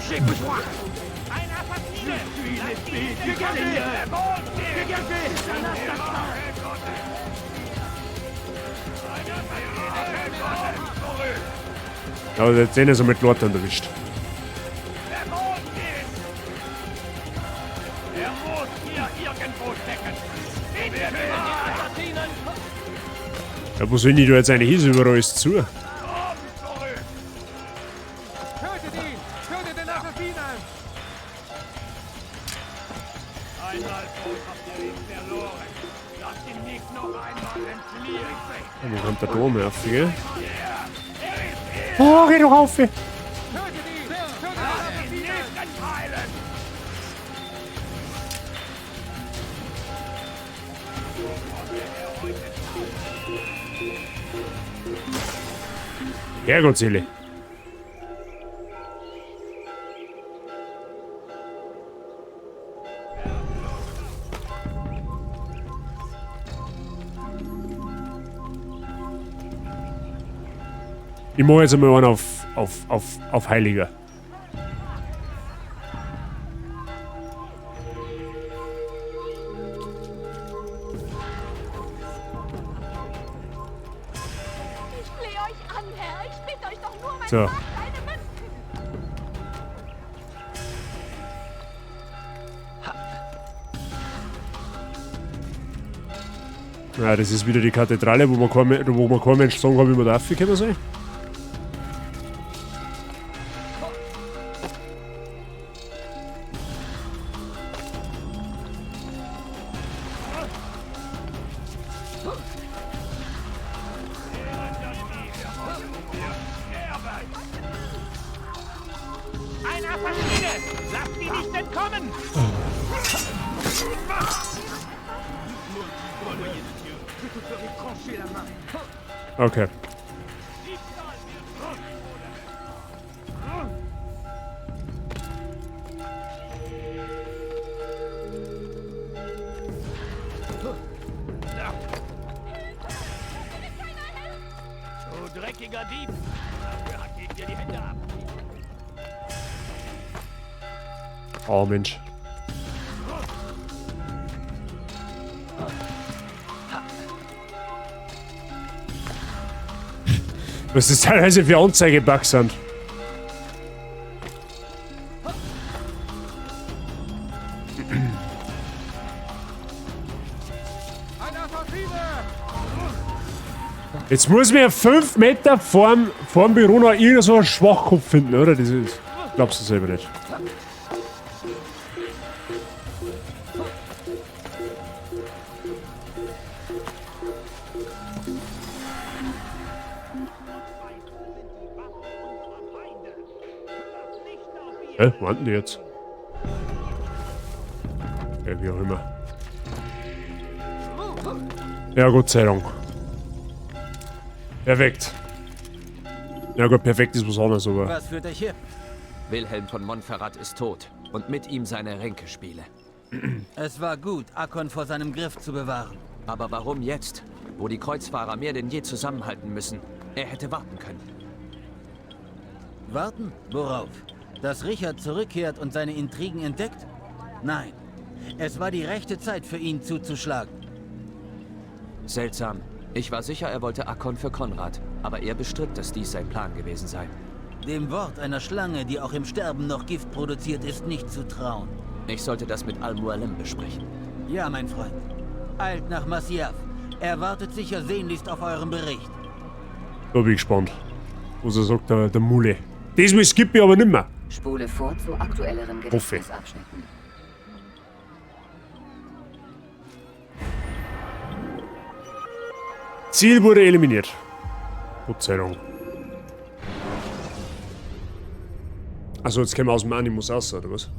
Ja, jetzt sehen sie mit Leuten erwischt. Er muss hier irgendwo stecken. Ja, wo sind die da jetzt eigentlich hin? Überall ist zu. Tötet ihn! Tötet den Assassinen! Einmal tot habt ihr ihn verloren. Lasst ihn nicht noch einmal entfliehen. Wo kommt der Dom her? Viel? Oh, geh doch auf! Tötet ihn! Tötet den Assassinen! Herrgottseele. Ich mache jetzt einmal einen auf auf Heilige. Ich flehe euch an, Herr. Ich bitte euch doch nur, mein So. Vater eine Münzen. Ja, das ist wieder die Kathedrale, wo man kein Mensch sagen kann, wie man da raufkommen soll. Ein Assassine! Lasst die nicht entkommen! Okay. Du dreckiger Dieb! Dafür hackt dir die Hände ab! Oh Mensch. Was das teilweise für Anzeigebugs sind. Jetzt muss mir 5 Meter vorm Büro noch irgendein so einen Schwachkopf finden, oder? Das ist, glaubst du selber nicht. Wo waren die jetzt? Ja, wie auch immer. Ja, Gott sei Dank. Perfekt. Ja gut, perfekt ist was anderes, aber... Was führt euch hier? Wilhelm von Montferrat ist tot und mit ihm seine Ränkespiele. Es war gut, Akkon vor seinem Griff zu bewahren. Aber warum jetzt, wo die Kreuzfahrer mehr denn je zusammenhalten müssen? Er hätte warten können. Warten? Worauf? Dass Richard zurückkehrt und seine Intrigen entdeckt? Nein. Es war die rechte Zeit für ihn zuzuschlagen. Seltsam. Ich war sicher, er wollte Akkon für Konrad. Aber er bestritt, dass dies sein Plan gewesen sei. Dem Wort einer Schlange, die auch im Sterben noch Gift produziert, ist nicht zu trauen. Ich sollte das mit Al-Mualim besprechen. Ja, mein Freund. Eilt nach Masyaf. Er wartet sicher sehnlichst auf euren Bericht. Da bin ich gespannt. Was er sagt, der Mule. Diesmal skippe ich aber nimmer. Spule vor zu aktuelleren Gedächtnisabschnitten. Ziel wurde eliminiert. Gott sei Dank. Also jetzt können wir aus dem Animus raus, oder was?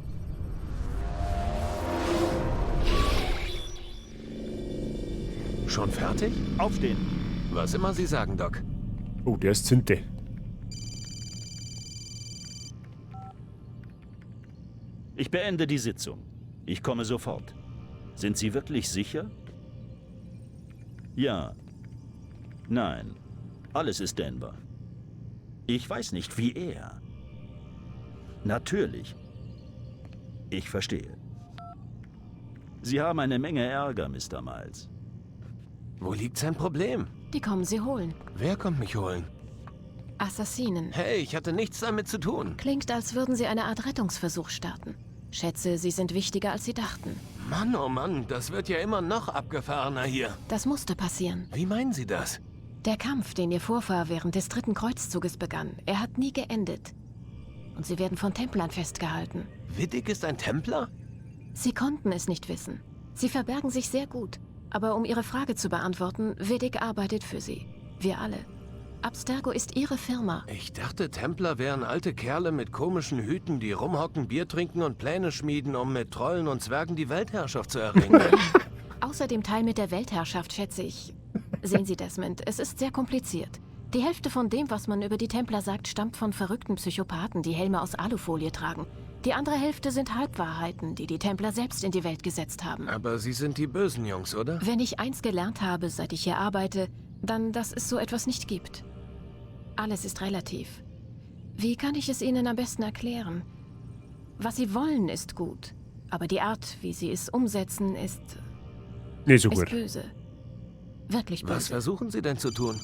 Schon fertig? Aufstehen. Was immer Sie sagen, Doc. Oh, der ist Zinte. Ich beende die Sitzung. Ich komme sofort. Sind Sie wirklich sicher? Ja. Nein. Alles ist dehnbar. Ich weiß nicht, wie er. Natürlich. Ich verstehe. Sie haben eine Menge Ärger, Mr. Miles. Wo liegt sein Problem? Die kommen Sie holen. Wer kommt mich holen? Assassinen. Hey, ich hatte nichts damit zu tun. Klingt, als würden Sie eine Art Rettungsversuch starten. Schätze, Sie sind wichtiger, als Sie dachten. Mann, oh Mann, das wird ja immer noch abgefahrener hier. Das musste passieren. Wie meinen Sie das? Der Kampf, den Ihr Vorfahr während des 3. Kreuzzuges begann, er hat nie geendet. Und Sie werden von Templern festgehalten. Wittig ist ein Templer? Sie konnten es nicht wissen. Sie verbergen sich sehr gut. Aber um Ihre Frage zu beantworten, Wittig arbeitet für Sie. Wir alle. Abstergo ist Ihre Firma. Ich dachte, Templer wären alte Kerle mit komischen Hüten, die rumhocken, Bier trinken und Pläne schmieden, um mit Trollen und Zwergen die Weltherrschaft zu erringen. Außer dem Teil mit der Weltherrschaft, schätze ich. Sehen Sie, Desmond, es ist sehr kompliziert. Die Hälfte von dem, was man über die Templer sagt, stammt von verrückten Psychopathen, die Helme aus Alufolie tragen. Die andere Hälfte sind Halbwahrheiten, die die Templer selbst in die Welt gesetzt haben. Aber Sie sind die bösen Jungs, oder? Wenn ich eins gelernt habe, seit ich hier arbeite, dann, dass es so etwas nicht gibt. Alles ist relativ. Wie kann ich es Ihnen am besten erklären? Was Sie wollen, ist gut. Aber die Art, wie Sie es umsetzen, ist... Nicht so ist gut. böse. Wirklich böse. Was versuchen Sie denn zu tun?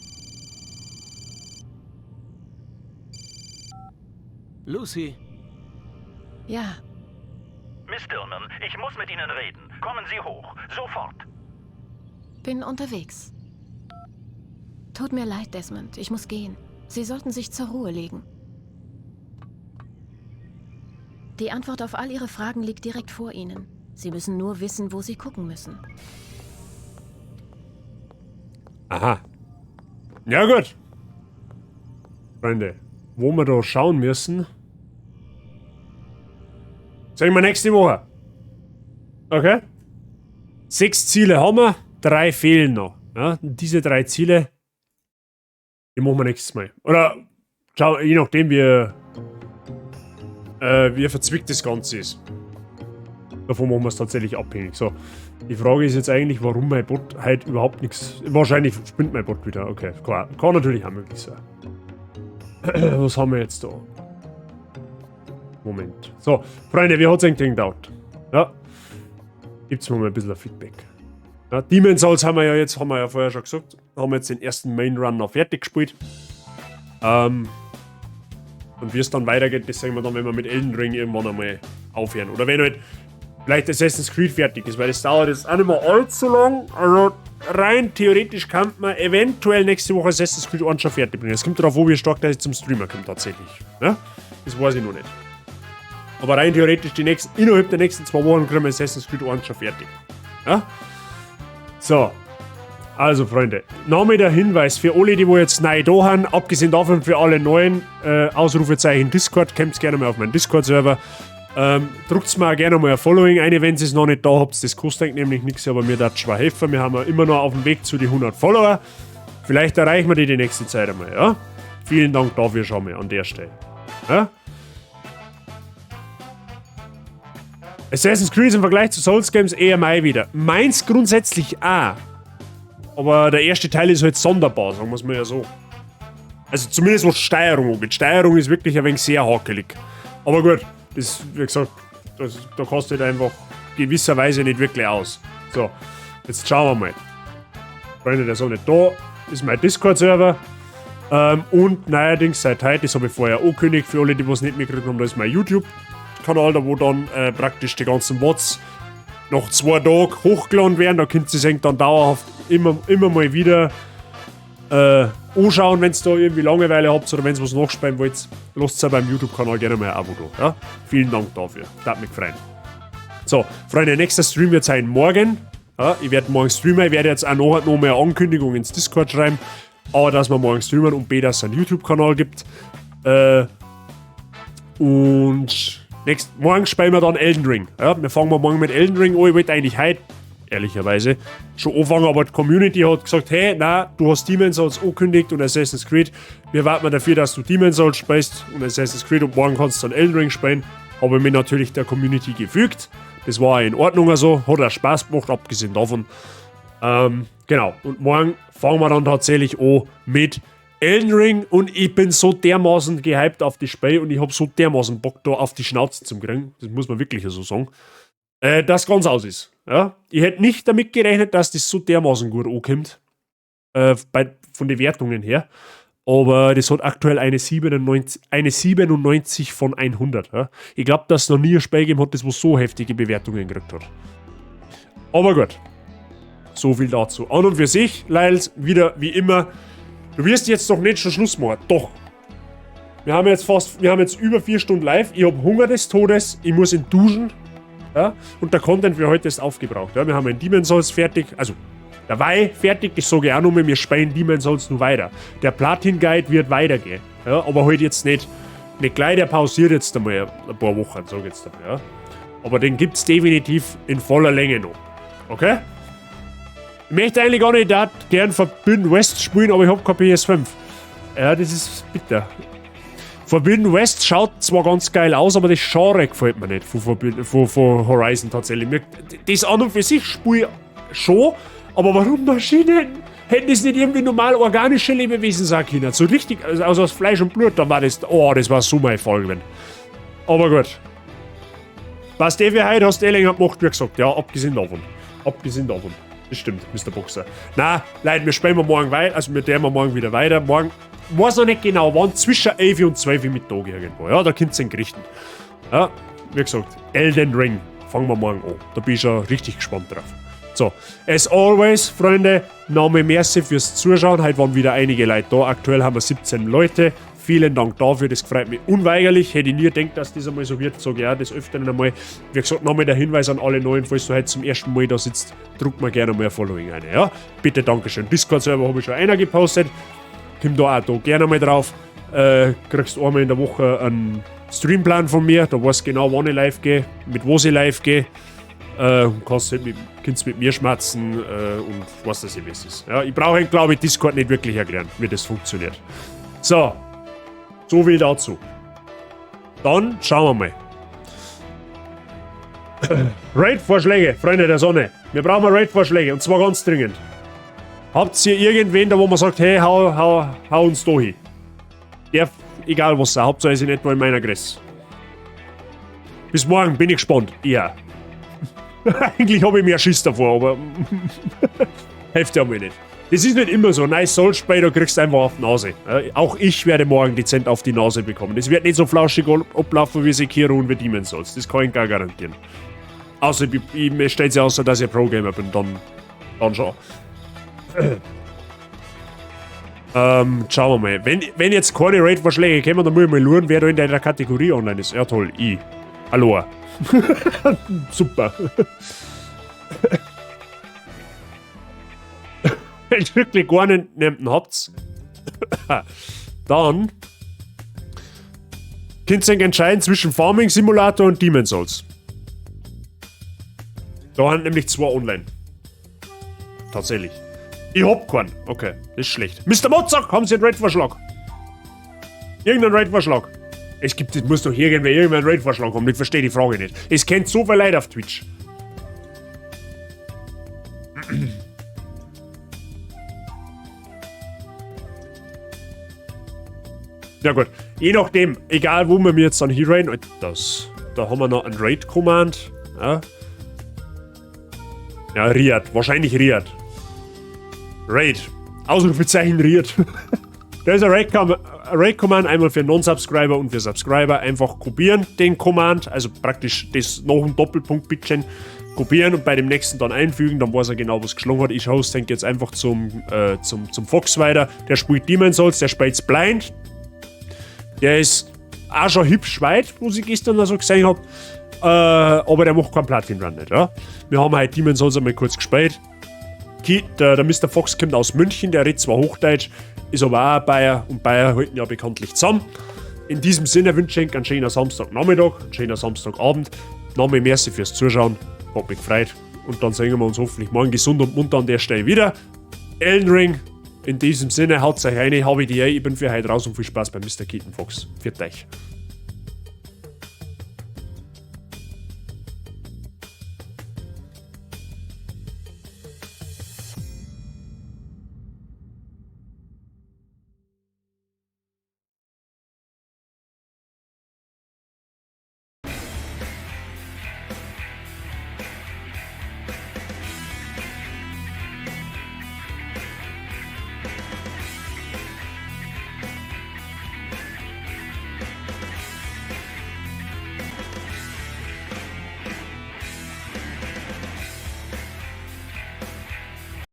Lucy. Ja. Miss Dirnen, ich muss mit Ihnen reden. Kommen Sie hoch. Sofort. Bin unterwegs. Tut mir leid, Desmond. Ich muss gehen. Sie sollten sich zur Ruhe legen. Die Antwort auf all Ihre Fragen liegt direkt vor Ihnen. Sie müssen nur wissen, wo Sie gucken müssen. Aha. Ja gut. Freunde, wo wir da schauen müssen... Sagen wir nächste Woche. Okay? 6 Ziele haben wir, 3 fehlen noch. Ja, diese 3 Ziele, die machen wir nächstes Mal. Oder, schau, je nachdem, wie verzwickt das Ganze ist. Davon machen wir es tatsächlich abhängig. So, die Frage ist jetzt eigentlich, warum mein Bot halt überhaupt nichts... Wahrscheinlich spinnt mein Bot wieder. Okay, kann natürlich auch möglich sein. Was haben wir jetzt da? Moment. So, Freunde, wie hat es eigentlich gedauert? Ja. Gibt's mir mal ein bisschen Feedback. Ja, Demon's Souls haben wir ja vorher schon gesagt. Haben wir jetzt den ersten Main Run noch fertig gespielt. Und wie es dann weitergeht, das sehen wir dann, wenn wir mit Elden Ring irgendwann einmal aufhören. Oder wenn halt vielleicht Assassin's Creed fertig ist, weil das dauert jetzt auch nicht mehr allzu lang. Also rein theoretisch kann man eventuell nächste Woche Assassin's Creed 1 schon fertig bringen. Es kommt darauf an, wie stark das zum Streamer kommt tatsächlich. Ja? Das weiß ich noch nicht. Aber rein theoretisch innerhalb der nächsten 2 Wochen kriegen wir Assassin's Creed 1 schon fertig. Ja? So. Also, Freunde. Nochmal der Hinweis für alle, die jetzt neu da haben, abgesehen davon für alle neuen Ausrufezeichen Discord, kommt gerne mal auf meinen Discord-Server. Druckt mir auch gerne mal ein Following ein, wenn ihr es noch nicht da habt. Das kostet nämlich nichts, aber mir das schwer helfen. Wir haben ja immer noch auf dem Weg zu den 100 Follower. Vielleicht erreichen wir die nächste Zeit einmal, ja? Vielen Dank dafür schon mal an der Stelle. Ja? Assassin's Creed ist im Vergleich zu Souls Games eher mai wieder. Meins grundsätzlich auch. Aber der erste Teil ist halt sonderbar, sagen wir es mal ja so. Also zumindest was Steuerung angeht. Steuerung ist wirklich ein wenig sehr hakelig. Aber gut, das, wie gesagt, da kannst du halt einfach gewisserweise nicht wirklich aus. So, jetzt schauen wir mal. Freunde, der ist auch nicht da. Das ist mein Discord-Server. Und neuerdings seit heute, das habe ich vorher angekündigt, für alle, die was nicht mitgekriegt haben, da ist mein YouTube-Kanal, da wo dann praktisch die ganzen Mods nach 2 Tagen hochgeladen werden. Da könnt ihr es dann dauerhaft immer mal wieder anschauen, wenn ihr da irgendwie Langeweile habt oder wenn ihr was nachspielen wollt. Lasst es beim YouTube-Kanal gerne mal ein Abo da. Ja? Vielen Dank dafür. Das hat mich gefreut. So, Freunde, nächster Stream wird sein morgen. Ja, ich werde morgen streamen. Ich werde jetzt auch noch mehr Ankündigungen ins Discord schreiben. Aber dass wir morgen streamen und B, dass es einen YouTube-Kanal gibt. Und morgen spielen wir dann Elden Ring. Ja, wir fangen morgen mit Elden Ring an. Ich wollte eigentlich heute, ehrlicherweise, schon anfangen, aber die Community hat gesagt, hey, na, du hast Demon's Souls angekündigt und Assassin's Creed. Wir warten dafür, dass du Demon's Souls spielst und Assassin's Creed und morgen kannst du dann Elden Ring spielen. Habe ich mich natürlich der Community gefügt. Das war auch in Ordnung, also hat auch Spaß gemacht, abgesehen davon. Genau, und morgen fangen wir dann tatsächlich an mit Elden Ring und ich bin so dermaßen gehypt auf das Spiel und ich habe so dermaßen Bock da auf die Schnauze zu kriegen, das muss man wirklich so sagen, dass ganz aus ist. Ja? Ich hätte nicht damit gerechnet, dass das so dermaßen gut ankommt, von den Wertungen her, aber das hat aktuell eine 97 von 100. Ja? Ich glaube, dass es noch nie ein Spiel gegeben hat, das was so heftige Bewertungen gekriegt hat. Aber gut. So viel dazu. An und für sich, Lyles, wieder wie immer. Du wirst jetzt doch nicht schon Schluss machen. Doch. Wir haben jetzt über 4 Stunden live. Ich habe Hunger des Todes. Ich muss ihn duschen. Ja? Und der Content für heute ist aufgebraucht. Ja? Wir haben ein Demon's Souls fertig. Also, dabei fertig. Ich sage auch nochmal, wir spielen Demon's Souls nur weiter. Der Platin-Guide wird weitergehen. Ja? Aber heute jetzt nicht gleich. Der pausiert jetzt einmal ein paar Wochen, sage ich jetzt einmal. Ja? Aber den gibt es definitiv in voller Länge noch. Okay? Ich möchte eigentlich gar nicht gern Forbidden West spielen, aber ich habe kein PS5. Ja, das ist bitter. Forbidden West schaut zwar ganz geil aus, aber das Genre gefällt mir nicht von Horizon tatsächlich. Das an und für sich spiele ich schon, aber warum Maschinen? Hätten es nicht irgendwie normal organische Lebewesen sein können, so richtig, also aus Fleisch und Blut, dann war das, das war so meine Folge. Aber gut. Was der für heute hast du länger gemacht, wie gesagt, ja, abgesehen davon. Das stimmt, Mr. Boxer. Na, Leute, wir spielen morgen weiter, also wir wir morgen wieder weiter. Morgen, weiß noch nicht genau wann, zwischen 11 und 12 Mittag irgendwo. Ja, da könnt ihr ihn richten. Ja, wie gesagt, Elden Ring. Fangen wir morgen an. Da bin ich schon richtig gespannt drauf. So, as always, Freunde, nochmal merci fürs Zuschauen. Heute waren wieder einige Leute da. Aktuell haben wir 17 Leute. Vielen Dank dafür, das freut mich unweigerlich. Hätte ich nie gedacht, dass das einmal so wird. Sage ja, des Öfteren einmal. Wie gesagt, nochmal der Hinweis an alle Neuen, falls du heute zum ersten Mal da sitzt, druck mir gerne mal ein Following ein. Ja? Bitte, Dankeschön. Discord-Server habe ich schon einer gepostet. Komm da auch da gerne mal drauf. Kriegst einmal in der Woche einen Streamplan von mir. Da weißt du genau, wann ich live gehe, mit wo ich live gehe. Kannst halt mit mir schmatzen und was das eben ist. Ja, ich brauche, glaube ich, Discord nicht wirklich erklären, wie das funktioniert. So viel dazu. Dann schauen wir mal. Raid-Vorschläge, Freunde der Sonne. Wir brauchen Raid-Vorschläge und zwar ganz dringend. Habt ihr irgendwen da, wo man sagt, hey, hau uns da hin? Egal was sei, Hauptsache ist in etwa in meiner Größe. Bis morgen, bin ich gespannt. Ja. Eigentlich habe ich mehr Schiss davor, aber hilft ja mir nicht. Das ist nicht immer so. Nice Soul-Spray, da kriegst du einfach auf die Nase. Auch ich werde morgen dezent auf die Nase bekommen. Das wird nicht so flauschig ablaufen wie Sekiro und wie Demon's Souls. Das kann ich gar garantieren. Außer mir stellt sich außer, dass ich Pro-Gamer bin, dann schon. Schauen wir mal. Wenn jetzt keine Raid-Vorschläge kommen, dann muss ich mal schauen, wer da in der Kategorie online ist. Ja toll, ich. Hallo. Super. Wenn ihr wirklich gar niemanden habt, dann könnt ihr euch entscheiden zwischen Farming Simulator und Demon's Souls. Da haben nämlich 2 online. Tatsächlich. Ich hab keinen. Okay, das ist schlecht. Mr. Mozart, haben Sie einen Raid-Vorschlag? Irgendeinen Raid-Vorschlag? Es muss doch irgendwer einen Raid-Vorschlag haben. Ich verstehe die Frage nicht. Es kennt so viel Leute auf Twitch. Ja gut, je nachdem, egal wo wir jetzt dann hier rein, da haben wir noch einen Raid-Command. Ja, Riad, wahrscheinlich Riad. Raid, Ausrufezeichen Riad. Da ist ein Raid-Command, einmal für Non-Subscriber und für Subscriber. Einfach kopieren den Command, also praktisch das noch ein Doppelpunkt-Bitchen kopieren und bei dem nächsten dann einfügen, dann weiß er genau, was geschlagen hat. Ich hoste den jetzt einfach zum Fox weiter. Der spielt Demon's Souls, der spielt Blind. Der ist auch schon hübsch weit, was ich gestern so gesehen habe. Aber der macht keinen Platin-Run nicht. Ja? Wir haben heute Demon's Souls einmal kurz gespielt. Der Mr. Fox kommt aus München, der redet zwar Hochdeutsch, ist aber auch ein Bayer und Bayer halten ja bekanntlich zusammen. In diesem Sinne wünsche ich einen schönen Samstagnachmittag, einen schönen Samstagabend. Nochmal merci fürs Zuschauen, hat mich gefreut. Und dann sehen wir uns hoffentlich morgen gesund und munter an der Stelle wieder. Elden Ring, in diesem Sinne, haut euch rein, habe ich die, ich bin für heute raus und viel Spaß bei Mr. Keaton Fox. Für euch.